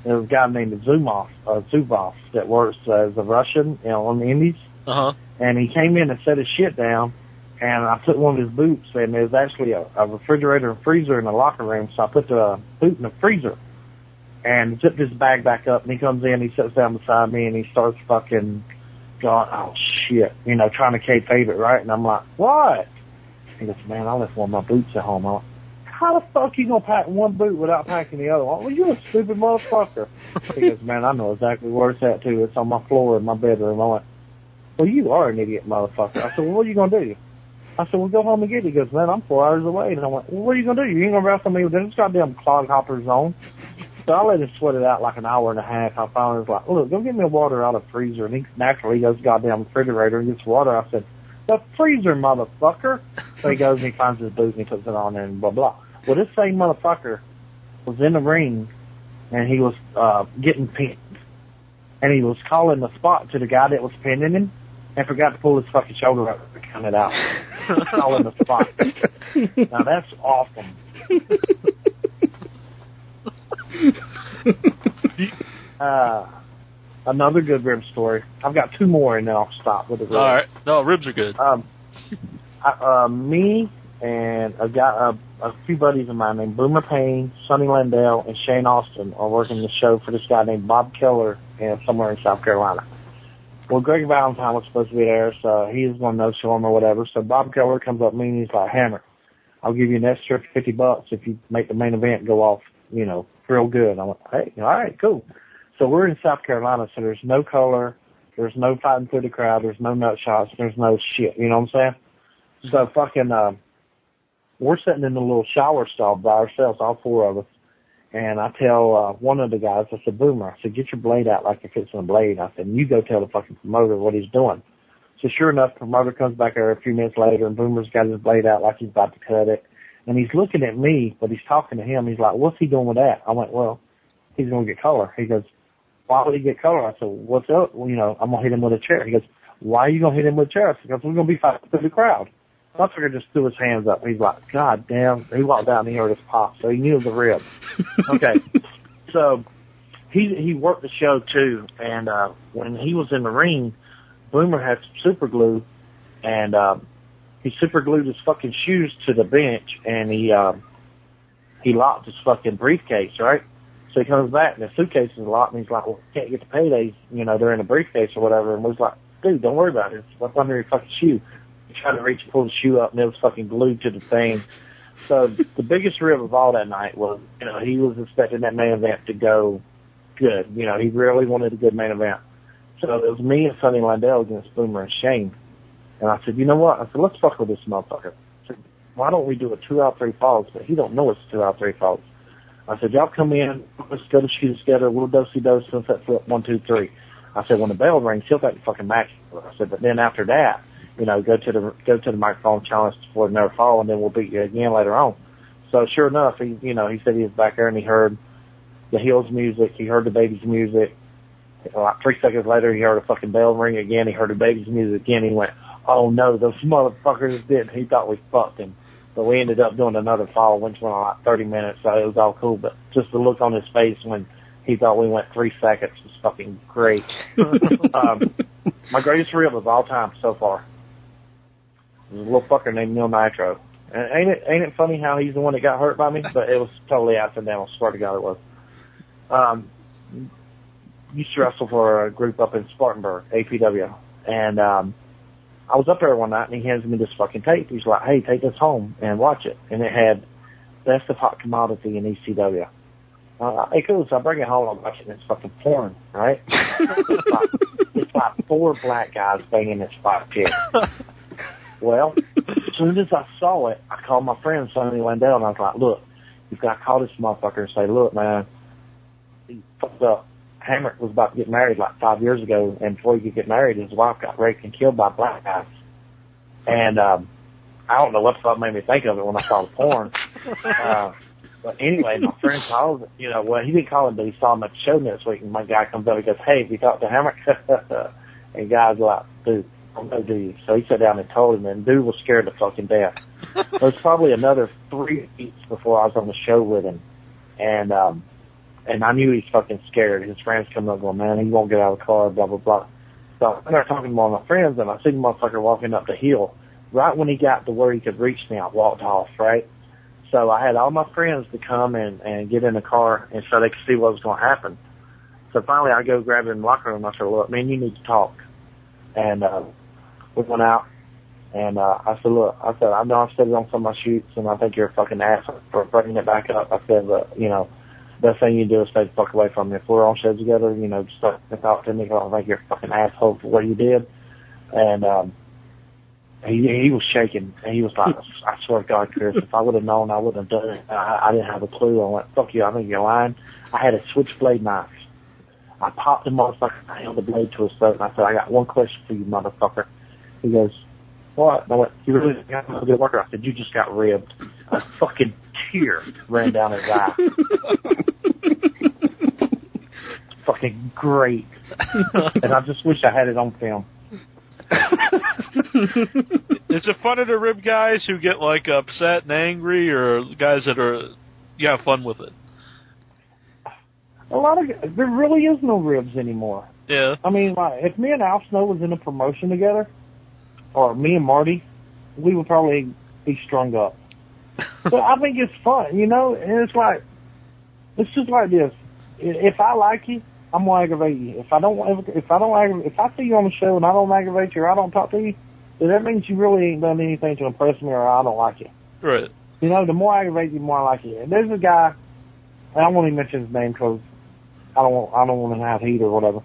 There was a guy named Zubov that works as a Russian, on the Indies. Uh-huh. And he came in and set his shit down. And I took one of his boots, and there was actually a refrigerator and freezer in the locker room, so I put the boot in the freezer and zipped his bag back up, and he comes in, he sits down beside me, and he starts fucking going, oh, shit, trying to kayfabe it, right? And I'm like, what? He goes, man, I left one of my boots at home. I'm like, how the fuck you gonna pack one boot without packing the other one? Well, you a stupid motherfucker. He goes, man, I know exactly where it's at, too. It's on my floor in my bedroom. I went, well, you are an idiot motherfucker. I said, well, what are you gonna do? I said, well, go home and get it. He goes, man, I'm 4 hours away. And I went, well, what are you gonna do? You ain't gonna wrestle me with this goddamn clodhopper zone. So I let him sweat it out like an hour and a half. I finally was like, look, go get me water out of the freezer. And he naturally goes to the goddamn refrigerator and gets water. I said, the freezer, motherfucker. So he goes and he finds his boot and he puts it on there and blah, blah. Well, this same motherfucker was in the ring and he was getting pinned. And he was calling the spot to the guy that was pinning him and forgot to pull his fucking shoulder up to count it out. Calling the spot. Now, that's awesome. Another good rib story. I've got 2 more and then I'll stop with the ribs. All right. No, ribs are good. Me and a few buddies of mine named Boomer Payne, Sonny Landell, and Shane Austin are working the show for this guy named Bob Keller somewhere in South Carolina. Well, Greg Valentine was supposed to be there, so he was going to no-show him or whatever. So Bob Keller comes up to me and he's like, Hamrick, I'll give you an extra $50 if you make the main event go off, real good. I went, hey, all right, cool. So we're in South Carolina, so there's no color, there's no fighting through the crowd, there's no nut shots, there's no shit, you know what I'm saying? So fucking, we're sitting in the little shower stall by ourselves, all 4 of us, and I tell one of the guys, I said, Boomer, I said, get your blade out like you're fixing a blade. I said, you go tell the fucking promoter what he's doing. So sure enough, the promoter comes back there a few minutes later, and Boomer's got his blade out like he's about to cut it. And he's looking at me, but he's talking to him. He's like, what's he doing with that? I went, well, he's going to get color. He goes, why would he get color? I said, what's up? Well, I'm going to hit him with a chair. He goes, why are you going to hit him with a chair? I said, because we're going to be fighting through the crowd. So I figured just threw his hands up. He's like, God damn. He walked down and he heard us pop, so he knew it was a rib. Okay. So he worked the show, too, and when he was in the ring, Boomer had some super glue, and he super glued his fucking shoes to the bench, and he locked his fucking briefcase, right? So he comes back, and the suitcase is locked, and he's like, well, can't get the paydays, they're in a briefcase or whatever, and we was like, dude, don't worry about it. It's what's under your fucking shoe. He tried to reach and pull the shoe up, and it was fucking glued to the thing. So the biggest rib of all that night was, he was expecting that main event to go good. He really wanted a good main event. So it was me and Sonny Landell against Boomer and Shane. And I said, you know what? I said, let's fuck with this motherfucker. I said, why don't we do a 2 out 3 falls? But he don't know it's 2 out 3 falls. I said, y'all come in, let's go to shoot together, we'll do-si-do, sunset flip, 1, 2, 3. I said, when the bell rings, he'll take the fucking match. I said, but then after that, go to the microphone challenge for another fall, and then we'll beat you again later on. So sure enough, he said he was back there and he heard the Hills music, he heard the Babies music. Like 3 seconds later, he heard a fucking bell ring again. He heard the Babies music again. He went, oh no, those motherfuckers didn't. He thought we fucked him. But we ended up doing another fall, which went on like 30 minutes, so it was all cool. But just the look on his face when he thought we went 3 seconds was fucking great. My greatest rib of all time so far was a little fucker named Neil Nitro. And ain't it funny how he's the one that got hurt by me? But it was totally accidental. Swear to God it was. Used to wrestle for a group up in Spartanburg, APW. And I was up there one night, and he hands me this fucking tape. He's like, hey, take this home and watch it. And it had Best of Hot Commodity in ECW. Hey, cool. So I bring it home, and I'm watching this fucking porn, right? It's like 4 black guys banging this white chick. Well, as soon as I saw it, I called my friend Sonny Landell, and I was like, look, you've got to call this motherfucker and say, look, man, he fucked up. Hamrick was about to get married like 5 years ago, and before he could get married, his wife got raped and killed by black guys. And I don't know what the fuck made me think of it when I saw the porn. But anyway, my friend called, well, he didn't call him, but he saw him at the show next week, and my guy comes up and goes, hey, have you talked to Hamrick? And the guy's like, dude, I don't know, do you? So he sat down and told him, and dude was scared to fucking death. It was probably another 3 weeks before I was on the show with him. And I knew he was fucking scared. His friends come up going, man, he won't get out of the car, blah, blah, blah. So I started talking to one of my friends, and I see the motherfucker walking up the hill. Right when he got to where he could reach me, I walked off, right? So I had all my friends to come and get in the car and so they could see what was going to happen. So finally I go grab him in the locker room, and I said, look, man, you need to talk. And we went out, And I said, look, I know I've said it on some of my shoots, and I think you're a fucking asshole for bringing it back up. I said, you know, best thing you do is stay the fuck away from me. If we're on shows together, you know, just don't talk to me. I don't think you're a fucking asshole for what you did. And he was shaking, and he was like, I swear to God, Chris, if I would have known, I wouldn't have done it. I didn't have a clue. I went, fuck you, I think you're lying. I had a switchblade knife. I popped the motherfucker, I held the blade to his throat, and I said, I got one question for you, motherfucker. He goes, what? And I went, you really got a good worker? I said, you just got ribbed. A fucking tear ran down his eye. Fucking great. And I just wish I had it on film. Is it funny to rib guys who get, like, upset and angry, or guys that you have fun with it? There really is no ribs anymore. Yeah. I mean, like, if me and Al Snow was in a promotion together, or me and Marty, we would probably be strung up. But I think it's fun, you know, and it's just like this. If I like you, I'm gonna aggravate you. If I see you on the show and I don't aggravate you or I don't talk to you, then that means you really ain't done anything to impress me or I don't like you. Right. You know, the more I aggravate you, the more I like you. And there's a guy, and I won't even mention his name because I don't want to have heat or whatever.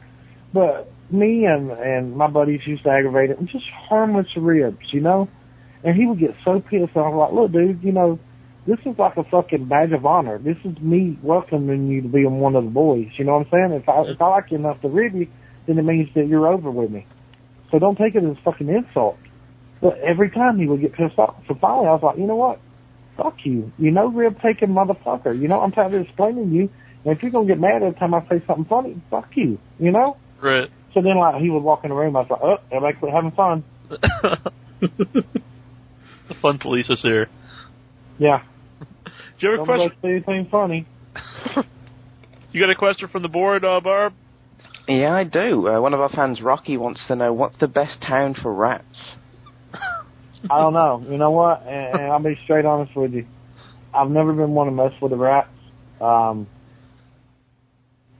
But me and my buddies used to aggravate it, and just harmless ribs, you know. And he would get so pissed. And I was like, look, dude, you know, this is like a fucking badge of honor. This is me welcoming you to be one of the boys. You know what I'm saying? If I like you enough to rib you, then it means that you're over with me. So don't take it as a fucking insult. But every time he would get pissed off. So finally I was like, you know what? Fuck you. You know, rib-taking motherfucker. You know, I'm tired of explaining you. And if you're going to get mad every time I say something funny, fuck you. You know? Right. So then, like, he would walk in the room. I was like, oh, everybody quit having fun. The fun police is here. Yeah. Do you have a question? Don't say anything funny. You got a question from the board, Barb? Yeah, I do. One of our fans, Rocky, wants to know, what's the best town for rats? I don't know. You know what? And I'll be straight honest with you. I've never been one to mess with the rats.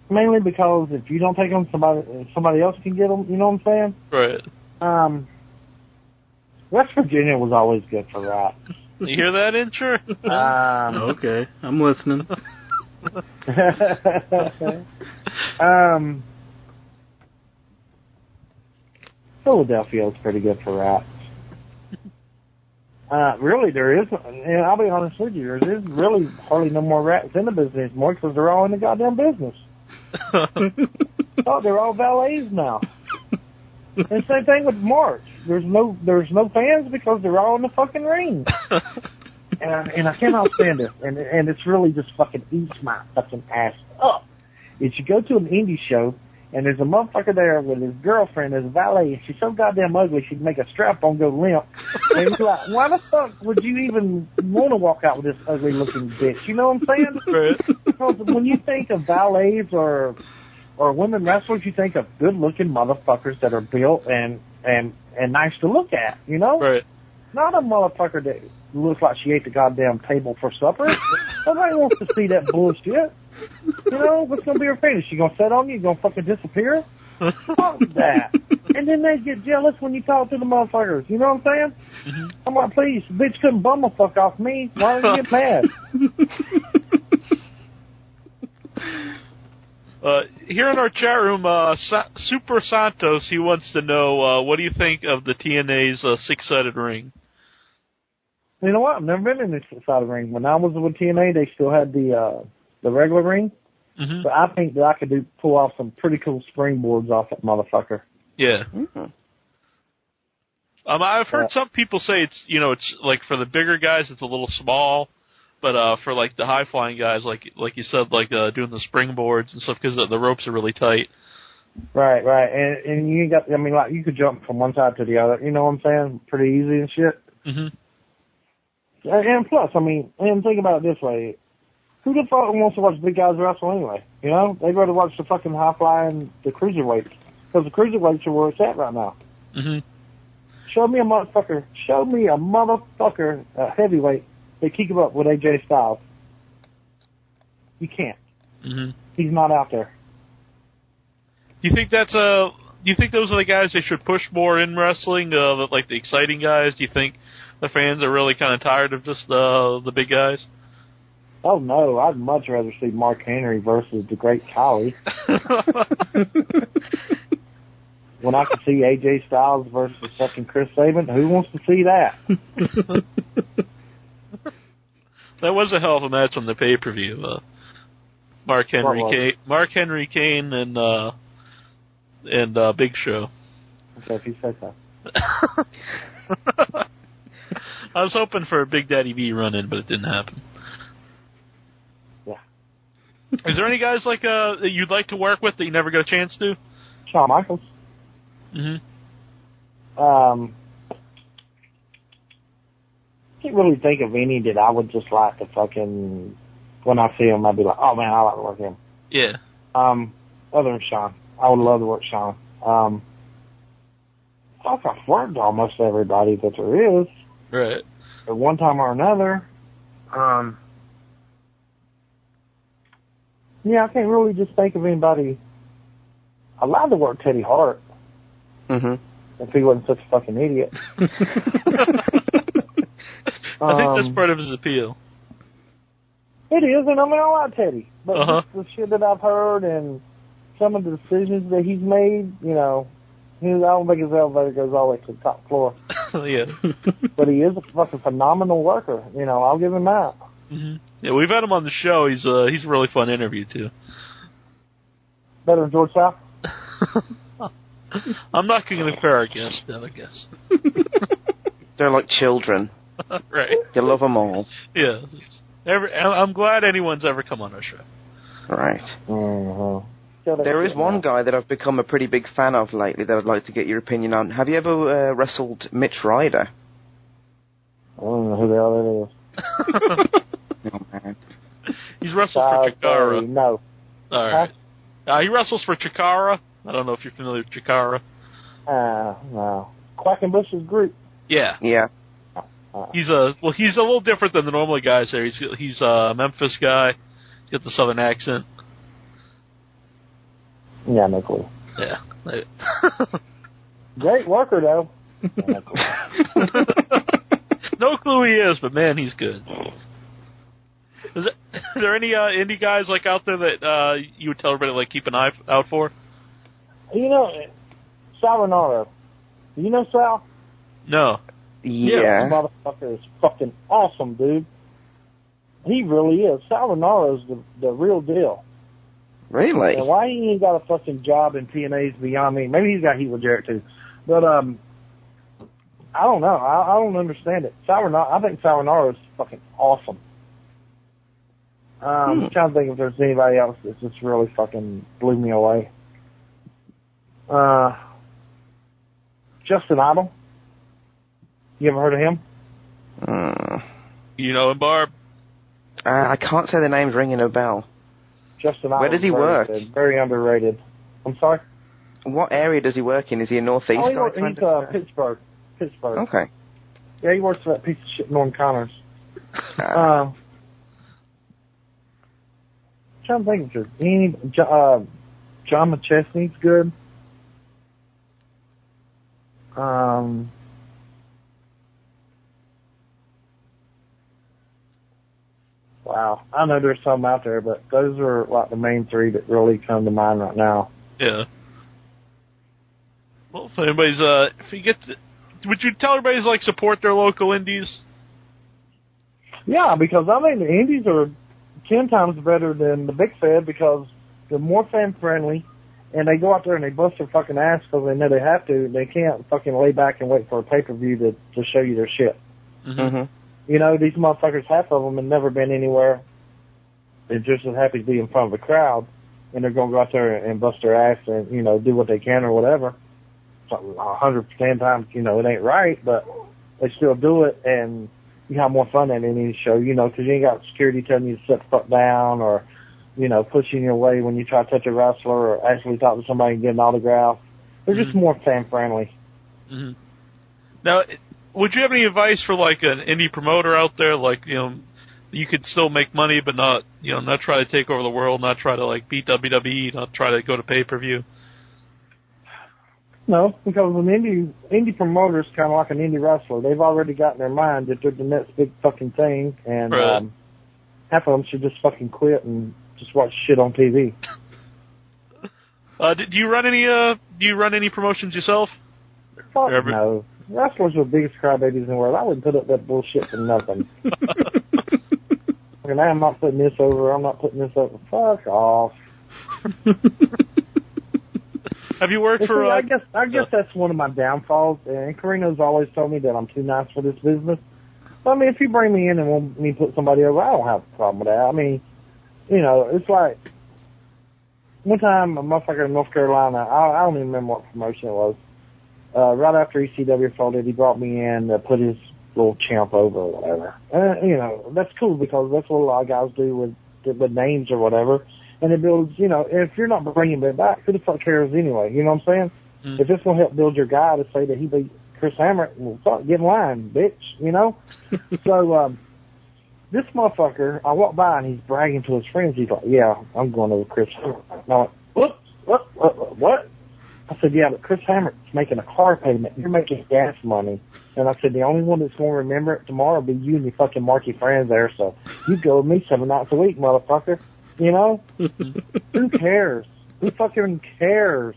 Mainly because if you don't take them, somebody else can get them. You know what I'm saying? Right. West Virginia was always good for rats. You hear that, Incher? Okay, I'm listening. Philadelphia was pretty good for rats. Really, there is, and I'll be honest with you, there is really hardly no more rats in the business anymore because they're all in the goddamn business. Oh, they're all valets now. And same thing with March. There's no fans because they're all in the fucking ring. And I cannot stand it. And it's really just fucking eats my fucking ass up. If you go to an indie show and there's a motherfucker there with his girlfriend as a valet, and she's so goddamn ugly she'd make a strap-on go limp. And you're like, why the fuck would you even want to walk out with this ugly-looking bitch? You know what I'm saying? Right. Because when you think of valets or women wrestlers, you think of good-looking motherfuckers that are built and nice to look at, you know? Right. Not a motherfucker that looks like she ate the goddamn table for supper. Nobody wants to see that bullshit. You know, what's going to be her finish? She going to set on you? You going to fucking disappear? Fuck that. And then they get jealous when you talk to the motherfuckers. You know what I'm saying? Mm-hmm. I'm like, please, bitch couldn't bum a fuck off me. Why do you get mad? Here in our chat room, Super Santos, he wants to know, what do you think of the TNA's six-sided ring? You know what? I've never been in this six-sided ring. When I was with TNA, they still had the regular ring. Mm-hmm. But I think that I could pull off some pretty cool springboards off that motherfucker. Yeah. Mm-hmm. I've heard some people say it's like for the bigger guys, it's a little small. But for like the high-flying guys, like you said, like doing the springboards and stuff, because the ropes are really tight. Right. And you got, I mean, like you could jump from one side to the other. You know what I'm saying? Pretty easy and shit. Mm-hmm. And plus, I mean, and think about it this way: who the fuck wants to watch big guys wrestle anyway? You know, they'd rather watch the fucking high-flying, the cruiserweights, because the cruiserweights are where it's at right now. Mm-hmm. Show me a motherfucker, a heavyweight that keep him up with AJ Styles. You can't. Mm-hmm. He's not out there. Do you think that's you think those are the guys they should push more in wrestling? Like the exciting guys? Do you think the fans are really kind of tired of just the big guys? Oh no, I'd much rather see Mark Henry versus the Great Khali. When I could see AJ Styles versus fucking Chris Sabin, who wants to see that? That was a hell of a match on the pay-per-view. Mark Henry Kane, and Big Show. Okay, if you say so. I was hoping for a Big Daddy V run-in, but it didn't happen. Yeah. Is there any guys like that you'd like to work with that you never got a chance to? Shawn Michaels. Can't really think of any that I would just like to fucking, when I see him, I'd be like, oh man, I like to work him. Yeah. Other than Shawn. I would love to work Shawn. I've worked almost everybody that there is. Right. At one time or another. Yeah, I can't really just think of anybody. I'd like to work Teddy Hart. If he wasn't such a fucking idiot. I think that's part of his appeal. It is, and I mean, I like Teddy. But just the shit that I've heard and some of the decisions that he's made, you know, I don't think his elevator goes all the way to the top floor. Yeah. But he is a fucking phenomenal worker. You know, I'll give him that. Yeah, we've had him on the show. He's a really fun interview, too. Better than George South? I'm not going to compare our guests, I guess. They're like children. Right. You love them all. Yeah. I'm glad anyone's ever come on our show. Right. There is one guy that I've become a pretty big fan of lately that I'd like to get your opinion on. Have you ever wrestled Mitch Ryder? I don't know who the hell that is. Oh, man. He's wrestled for Chikara. No. All right. He wrestles for Chikara. I don't know if you're familiar with Chikara. No. Quackenbush's group. Yeah. Yeah. He's a little different than the normal guys there. He's a Memphis guy. He's got the southern accent. Yeah, no clue. Yeah. Great worker though. No clue he is, but man, he's good. Are there any indie guys like out there that you would tell everybody like keep an eye out for? You know, Sal Renaro. You know Sal? No. Yeah. This motherfucker is fucking awesome, dude. He really is. Sal Renaro's the real deal. Really? And why he ain't got a fucking job in TNA's beyond me. Maybe he's got heat with Jarrett too. But I don't know. I don't understand it. I think Sal Renaro is fucking awesome. I'm trying to think if there's anybody else that just really fucking blew me away. Justin Idol. You ever heard of him? You know him, Barb? I can't say the name's ringing a bell. Justin Idol. Where does he work? Very underrated. I'm sorry? What area does he work in? Is he a northeast guy? He's Pittsburgh. Okay. Yeah, he works for that piece of shit Norm Connors. I'm trying to think if there's any. John McChesney's good. Wow. I know there's some out there, but those are like the main three that really come to mind right now. Yeah. Well, if anybody's, would you tell everybody to like support their local indies? Yeah, because I mean the indies are 10 times better than the Big Fed because they're more fan friendly, and they go out there and they bust their fucking ass because they know they have to. They can't fucking lay back and wait for a pay-per-view to show you their shit. You know, these motherfuckers, half of them have never been anywhere. They're just as happy to be in front of a crowd, and they're going to go out there and bust their ass and, you know, do what they can or whatever. 110 times, you know, it ain't right, but they still do it, and you have more fun at any show, you know, because you ain't got security telling you to sit the fuck down or, you know, pushing your way when you try to touch a wrestler or actually talk to somebody and get an autograph. They're just more fan-friendly. Now, would you have any advice for, like, an indie promoter out there? Like, you know, you could still make money, but not, you know, not try to take over the world, not try to, like, beat WWE, not try to go to pay-per-view? No, because an indie promoter is kind of like an indie wrestler. They've already got in their mind that they're the next big fucking thing, and Right. half of them should just fucking quit and just watch shit on TV. Do you run any promotions yourself? Fuck no. Wrestlers are the biggest crybabies in the world. I wouldn't put up that bullshit for nothing. Okay, I'm not putting this over. I'm not putting this over. Fuck off. Have you worked for? I guess that's one of my downfalls. And Carino's always told me that I'm too nice for this business. But, I mean, if you bring me in and want me to put somebody over, I don't have a problem with that. I mean, you know, it's like one time a motherfucker in North Carolina. I don't even remember what promotion it was. Right after ECW folded, he brought me in to put his little champ over or whatever. You know, that's cool because that's what a lot of guys do with names or whatever. And it builds, you know, if you're not bringing it back, who the fuck cares anyway? You know what I'm saying? Mm. If it's going to help build your guy to say that he beat Chris Hamrick, well, fuck, get in line, bitch, you know? So, this motherfucker, I walked by and he's bragging to his friends. He's like, yeah, I'm going over Chris Hamrick. And I went, what? I said, yeah, but Chris Hamrick's making a car payment. You're making gas money. And I said, the only one that's going to remember it tomorrow will be you and your fucking marquee friends there. So you go with me 7 nights a week, motherfucker. You know? Who cares? Who fucking cares?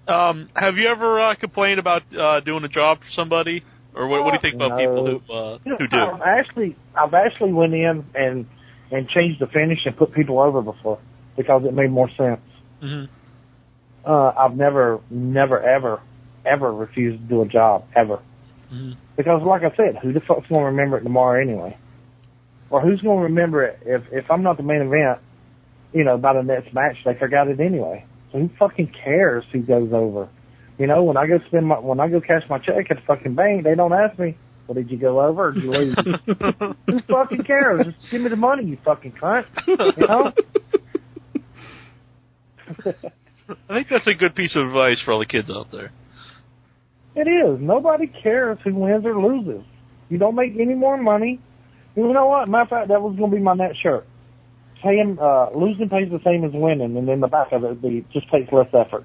Have you ever complained about doing a job for somebody? Or what do you think about people who do? I've actually went in and changed the finish and put people over before because it made more sense. Mm-hmm. I've never, ever refused to do a job, ever. Mm-hmm. Because, like I said, who the fuck's going to remember it tomorrow anyway? Or who's going to remember it if I'm not the main event, you know, by the next match, they forgot it anyway. So who fucking cares who goes over? You know, when I go cash my check at the fucking bank, they don't ask me, well, did you go over or did you lose? Who fucking cares? Just give me the money, you fucking cunt. You know? I think that's a good piece of advice for all the kids out there. It is. Nobody cares who wins or loses. You don't make any more money. You know what? Matter of fact, that was going to be my next shirt. Losing pays the same as winning, and then the back of it would be just takes less effort.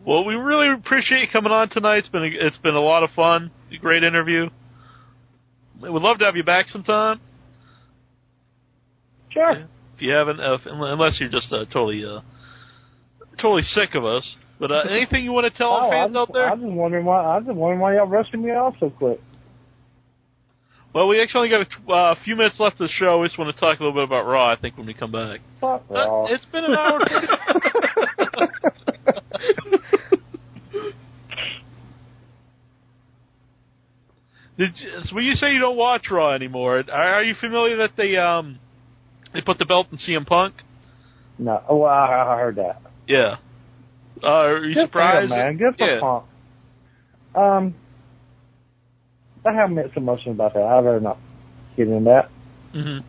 Well, we really appreciate you coming on tonight. It's been a lot of fun. A great interview. We'd love to have you back sometime. Sure. Yeah. If you haven't, unless you're just totally sick of us. But anything you want to tell our fans out there? I was just wondering why y'all wrestling me off so quick. Well, we actually only got a few minutes left of the show. We just want to talk a little bit about Raw, I think, when we come back. Fuck Raw. It's been an hour. So when you say you don't watch Raw anymore, are you familiar that they put the belt in CM Punk? No. Oh, I heard that. Yeah. Are you surprised? Good for him, man. Good for Punk. I haven't made some motion about that. I'd rather not get into that. Mm-hmm.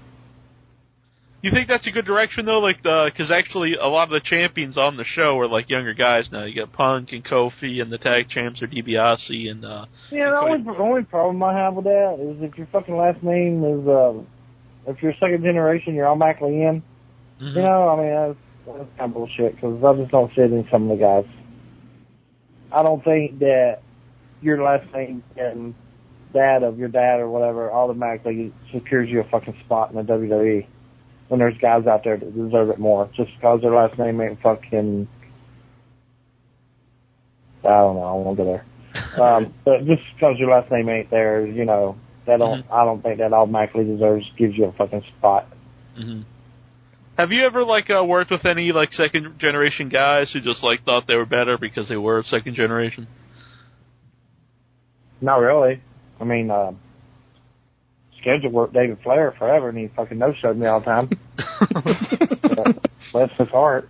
You think that's a good direction, though? Like, because actually a lot of the champions on the show are, like, younger guys now. You got Punk and Kofi, and the tag champs are DiBiase and... yeah, the only problem I have with that is if your fucking last name is... if you're second generation, you're automatically in. Mm-hmm. You know, I mean, that's kind of bullshit, because I just don't see it in some of the guys. I don't think that your last name and dad of your dad or whatever automatically secures you a fucking spot in the WWE when there's guys out there that deserve it more, just because their last name ain't fucking... I don't know, I won't go there. But just because your last name ain't there, you know, I don't think that automatically gives you a fucking spot. Mm-hmm. Have you ever, like, worked with any, like, second-generation guys who just, like, thought they were better because they were second-generation? Not really. I mean, schedule worked David Flair forever, and he fucking no-showed me all the time. Bless his heart.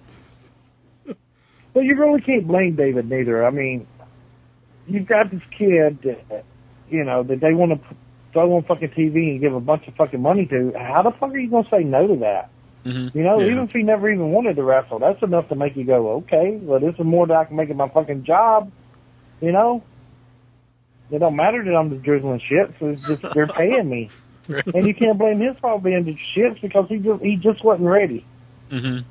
But you really can't blame David neither. I mean, you've got this kid that, you know, that they want to throw on fucking TV and give a bunch of fucking money to. How the fuck are you going to say no to that? Mm-hmm. You know, even if he never even wanted to wrestle, that's enough to make you go, okay, well, this is more than I can make it my fucking job. You know? It don't matter that I'm the drizzling shit, so it's just they're paying me. And you can't blame his fault being the shits because he just wasn't ready. Mm-hmm.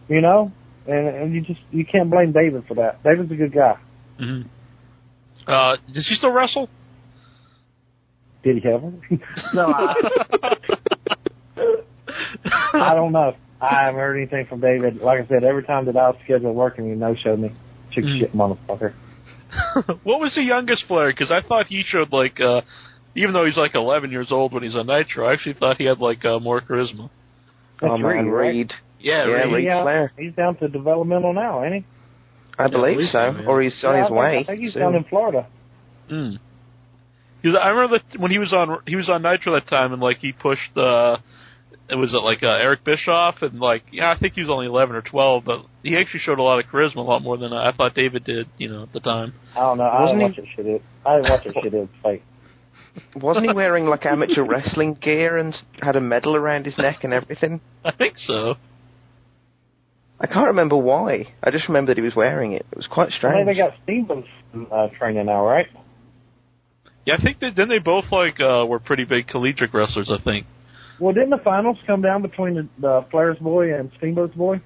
you know, and you can't blame David for that. David's a good guy. Mm-hmm. Does he still wrestle? Did he ever? No, I don't know. I haven't heard anything from David. Like I said, every time that I was scheduled working, he no-showed me. Chick shit motherfucker. What was the youngest Flair? Because I thought he showed, like, even though he's, like, 11 years old when he's on Nitro, I actually thought he had, like, more charisma. That's man, Reed. Yeah, Reed Flair. He's down to developmental now, ain't he? I believe so. Yeah. Or he's on his way. I think he's down in Florida. Mm. Because I remember that when he was on Nitro that time, and like he pushed Eric Bischoff, and like I think he was only 11 or 12, but he actually showed a lot of charisma, a lot more than I thought David did, at the time. I don't know. I didn't watch that shit. It was fake. Wasn't he wearing like amateur wrestling gear and had a medal around his neck and everything? I think so. I can't remember why. I just remember that he was wearing it. It was quite strange. They got Steamboat training now, right? Yeah, I think that then they both were pretty big collegiate wrestlers. I think. Well, didn't the finals come down between the Flair's boy and Steamboat's boy?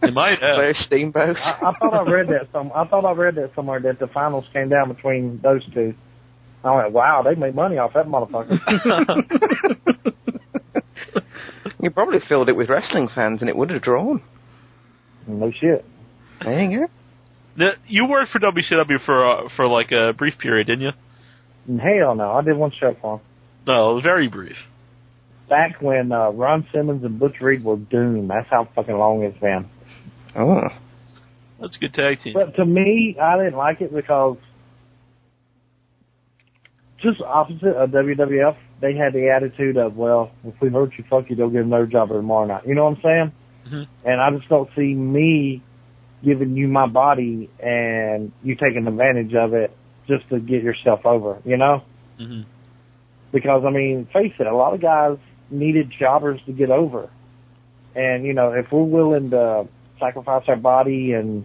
They might have. Flair Steamboat. I thought I read that somewhere that the finals came down between those two. I went, wow, they made money off that motherfucker. You probably filled it with wrestling fans, and it would have drawn. No shit. There you go. You worked for WCW for like a brief period, didn't you? Hell no, I did one show for him. No, it was very brief. Back when Ron Simmons and Butch Reed were doomed. That's how fucking long it's been. Oh. That's a good tag team. But to me, I didn't like it because just opposite of WWF, they had the attitude of, well, if we hurt you, fuck you, they'll give another job tomorrow night. You know what I'm saying? Mm-hmm. And I just don't see me giving you my body and you taking advantage of it just to get yourself over, you know? Mm-hmm. Because, I mean, face it, a lot of guys needed jobbers to get over. And, if we're willing to sacrifice our body and,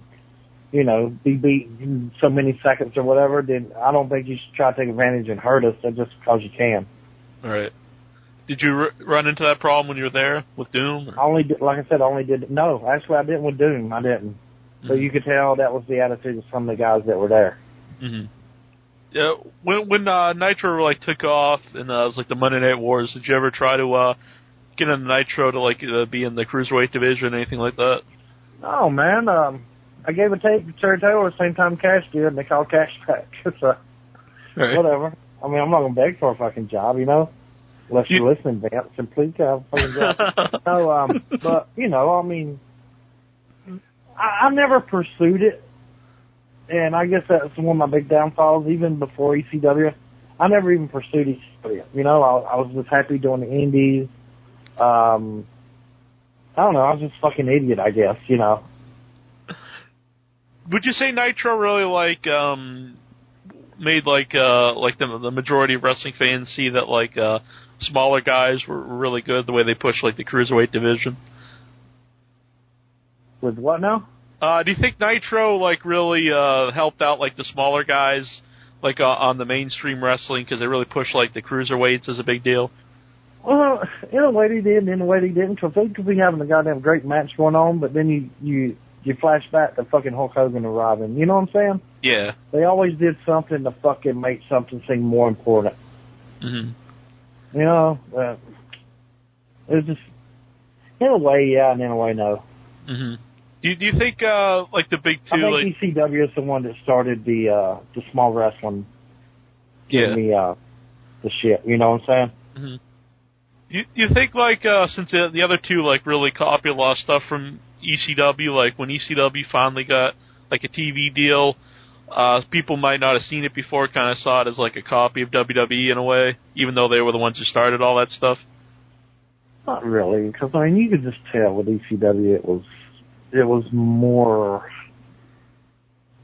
be beat in so many seconds or whatever, then I don't think you should try to take advantage and hurt us just because you can. All right. Did you run into that problem when you were there with Doom? Like I said, no, actually I didn't with Doom. I didn't. Mm-hmm. So you could tell that was the attitude of some of the guys that were there. Mm-hmm. Yeah, when Nitro took off and it was the Monday Night Wars, did you ever try to get into Nitro to be in the cruiserweight division, anything like that? No, man. I gave a tape to Terry Taylor at the same time Cash did, and they called Cash back. So right. Whatever. I mean, I'm not gonna beg for a fucking job, unless you're listening, Vance, and please have a fucking job. No, but I mean, I never pursued it. And I guess that's one of my big downfalls, even before ECW. I never even pursued ECW. I was just happy doing the indies. I don't know, I was just a fucking idiot, I guess, Would you say Nitro really, made, the majority of wrestling fans see that, smaller guys were really good, the way they pushed, the cruiserweight division? With what now? Do you think Nitro really helped out the smaller guys on the mainstream wrestling because they really pushed the cruiserweights as a big deal? Well, in a way they did, and in a way they didn't. Because they could be having a goddamn great match going on, but then you flash back to fucking Hulk Hogan arriving. You know what I'm saying? Yeah. They always did something to fucking make something seem more important. Mm-hmm. It was just in a way, yeah, and in a way, no. Mm-hmm. Do you think the big two? I think ECW is the one that started the small wrestling. Giving me the shit. You know what I'm saying? Mm-hmm. Do you think since the other two really copied a lot of stuff from ECW, when ECW finally got a TV deal, people might not have seen it before, kind of saw it as a copy of WWE in a way, even though they were the ones who started all that stuff? Not really, because I mean you could just tell with ECW it was more,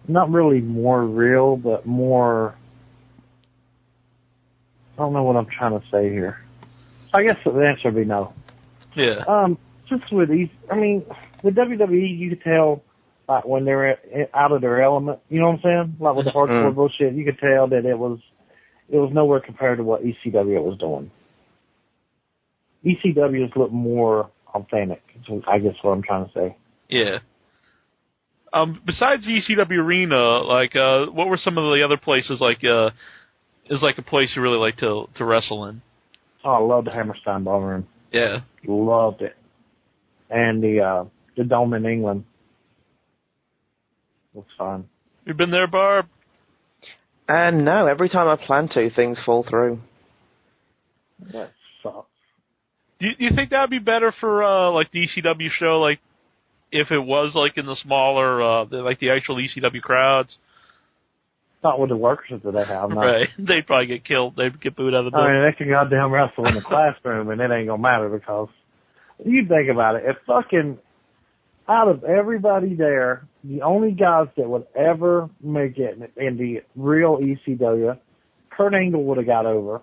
not really more real, but more, I don't know what I'm trying to say here. I guess the answer would be no. Yeah. Just with with WWE, you could tell, when they're out of their element, you know what I'm saying? With the hardcore bullshit, you could tell that it was nowhere compared to what ECW was doing. ECW looked more authentic, I guess what I'm trying to say. Yeah. Besides the ECW Arena, like, what were some of the other places, like, is like a place you really like to wrestle in? Oh, I love the Hammerstein Ballroom. Yeah. Loved it. And the Dome in England. Looks fun. You been there, Barb? No, every time I plan to, things fall through. That sucks. Do you think that would be better for, like, the ECW show, like, if it was, like, in the smaller, like, the actual ECW crowds? Not with the workers that they have, no. Right. They'd probably get killed. They'd get booed out of the building. I mean, they can goddamn wrestle in the classroom, and it ain't gonna matter because you think about it. If fucking out of everybody there, the only guys that would ever make it in the real ECW, Kurt Angle would have got over.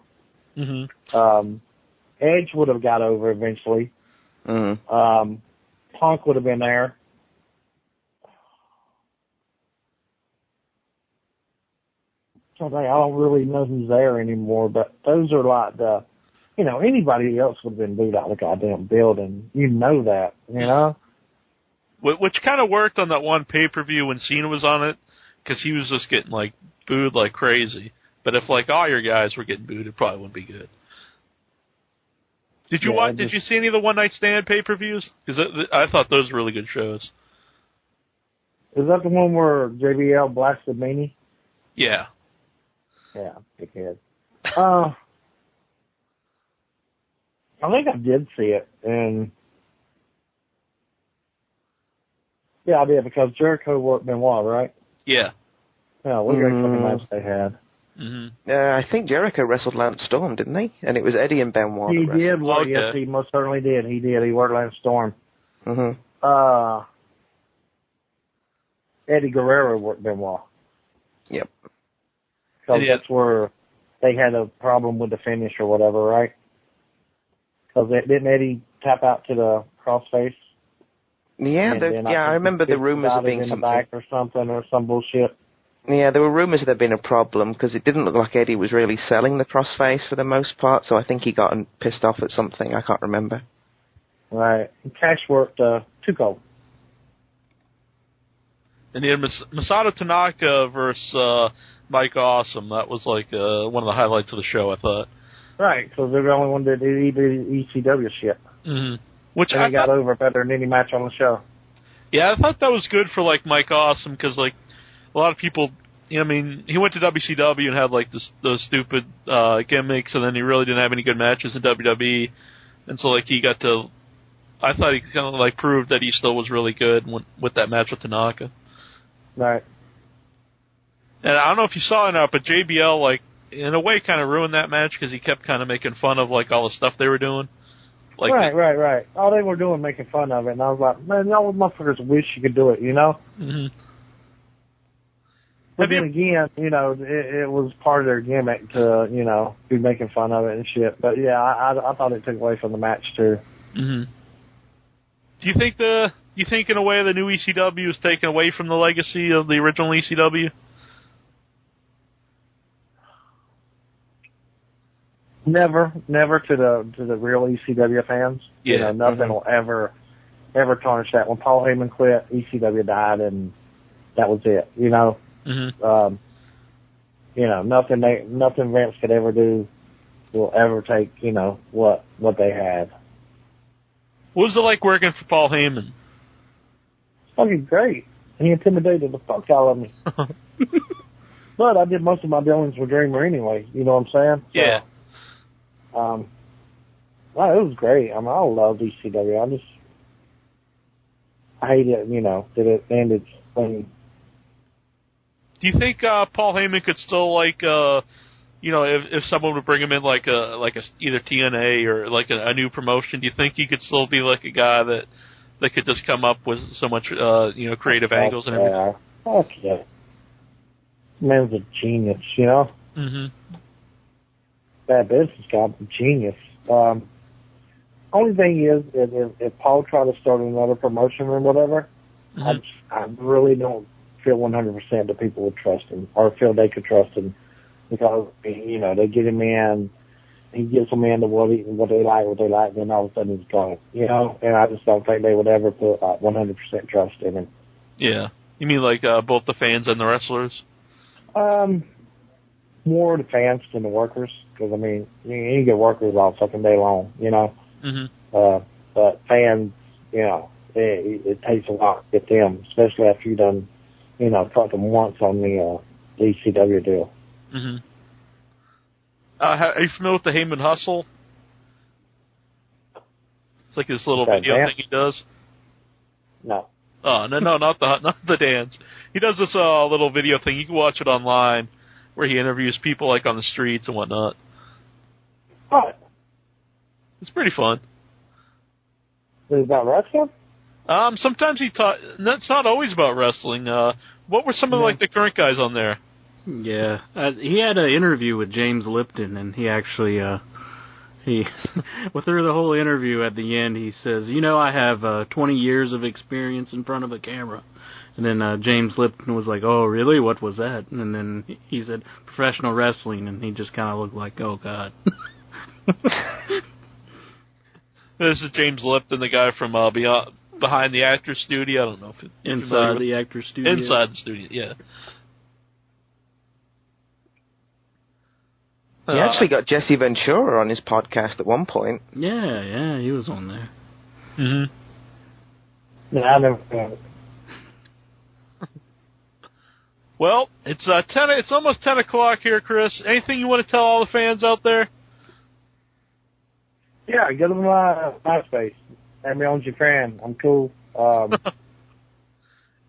Mm-hmm. Edge would have got over eventually. Mm. Punk would have been there. I don't really know who's there anymore, but those are like the, you know, anybody else would have been booed out of the goddamn building. You know that, you know? Which kind of worked on that one pay-per-view when Cena was on it, because he was just getting, like, booed like crazy. But if, like, all your guys were getting booed, it probably wouldn't be good. Did you see any of the One Night Stand pay-per-views? Because I thought those were really good shows. Is that the one where JBL blasted Meanie? Yeah. Yeah, dickhead. I think I did see it, and yeah, I did, because Jericho worked Benoit, right? Yeah. Yeah, what a great fucking match they had. Mm-hmm. I think Jericho wrestled Lance Storm, didn't he? And it was Eddie and Benoit. He did. Well, Okay. yes, he most certainly did. He did. He worked Lance Storm. Mm-hmm. Eddie Guerrero worked Benoit. Yep. Because that's where they had a problem with the finish or whatever, right? Because didn't Eddie tap out to the crossface? Yeah, I remember the rumors of being in the something. back or something or some bullshit. Yeah, there were rumors that there'd been a problem because it didn't look like Eddie was really selling the crossface for the most part. So I think he got pissed off at something. I can't remember. Right. And Cash worked Tuco. And then Masato Tanaka versus Mike Awesome. That was like one of the highlights of the show, I thought. Right, because they're the only one that did ECW shit. Mm-hmm. Which and I they got over better than any match on the show. Yeah, I thought that was good for like Mike Awesome because like a lot of people, you know, I mean, he went to WCW and had like those stupid gimmicks, and then he really didn't have any good matches in WWE, and so like he got to. I thought he kind of like proved that he still was really good with that match with Tanaka. Right. And I don't know if you saw it or not, but JBL, like, in a way kind of ruined that match because he kept kind of making fun of, like, all the stuff they were doing. Like right. All they were doing making fun of it, and I was like, man, y'all motherfuckers wish you could do it, you know? Mm-hmm. But then again, you know, it was part of their gimmick to, you know, be making fun of it and shit. But, yeah, I thought it took away from the match, too. Mm-hmm. Do you think in a way the new ECW is taken away from the legacy of the original ECW? Never to the real ECW fans. Yeah. You know, nothing will ever tarnish that. When Paul Heyman quit, ECW died, and that was it. You know. Mm-hmm. You know, nothing Vince could ever do will ever take, you know, what they had. What was it like working for Paul Heyman? It's fucking great. He intimidated the fuck out of me. But I did most of my dealings with Dreamer anyway. You know what I'm saying? Yeah. Well, it was great. I mean, I love ECW. I hate it, you know, that it ended clean. Do you think Paul Heyman could still like, you know, if someone would bring him in like a either TNA or like a new promotion, do you think he could still be like a guy that could just come up with so much, you know, creative angles and everything? Fuck yeah. Man's a genius, you know. Mm-hmm. Bad business guy, but genius. Only thing is, if Paul tried to start another promotion or whatever, mm-hmm. I really don't feel 100% that people would trust him or feel they could trust him because, you know, they get him in he gets them into what they like, then all of a sudden he's gone. You know, and I just don't think they would ever put 100% trust in him. Yeah. You mean like both the fans and the wrestlers? More the fans than the workers, because I mean, you get workers all fucking day long, you know. Mm-hmm. But fans, you know, it takes a lot to get them, especially after you done, you know, fuck them once on the ECW deal. Mm-hmm. Are you familiar with the Heyman Hustle? It's like this little video thing he does. No. Oh, no, not the dance. He does this little video thing. You can watch it online, where he interviews people like on the streets and whatnot. What? It's pretty fun. Is it about wrestling? Sometimes he talk. That's not always about wrestling. What were some of like the current guys on there? Yeah, he had an interview with James Lipton, and he actually through the whole interview at the end, he says, "You know, I have 20 years of experience in front of a camera." And then James Lipton was like, "Oh, really? What was that?" And then he said, "Professional wrestling," and he just kind of looked like, "Oh God." This is James Lipton, the guy from behind the actor's studio. I don't know if inside the actor's studio. Inside the studio, yeah. He actually got Jesse Ventura on his podcast at one point. Yeah, he was on there. Mm-hmm. No, I never. Well, it's 10. It's almost 10 o'clock here, Chris. Anything you want to tell all the fans out there? Yeah, go to my MySpace. Add me on your fan. I'm cool.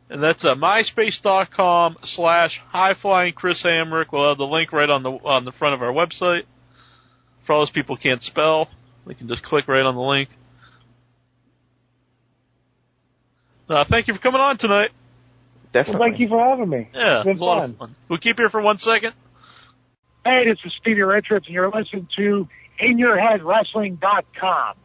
And that's myspace.com/highflying Chris Hamrick. We'll have the link right on the front of our website. For all those people who can't spell, they can just click right on the link. Thank you for coming on tonight. Definitely. Well, thank you for having me. Yeah, it's been a lot of fun. We'll keep you here for 1 second. Hey, this is Stevie Richards, and you're listening to InYourHeadWrestling.com.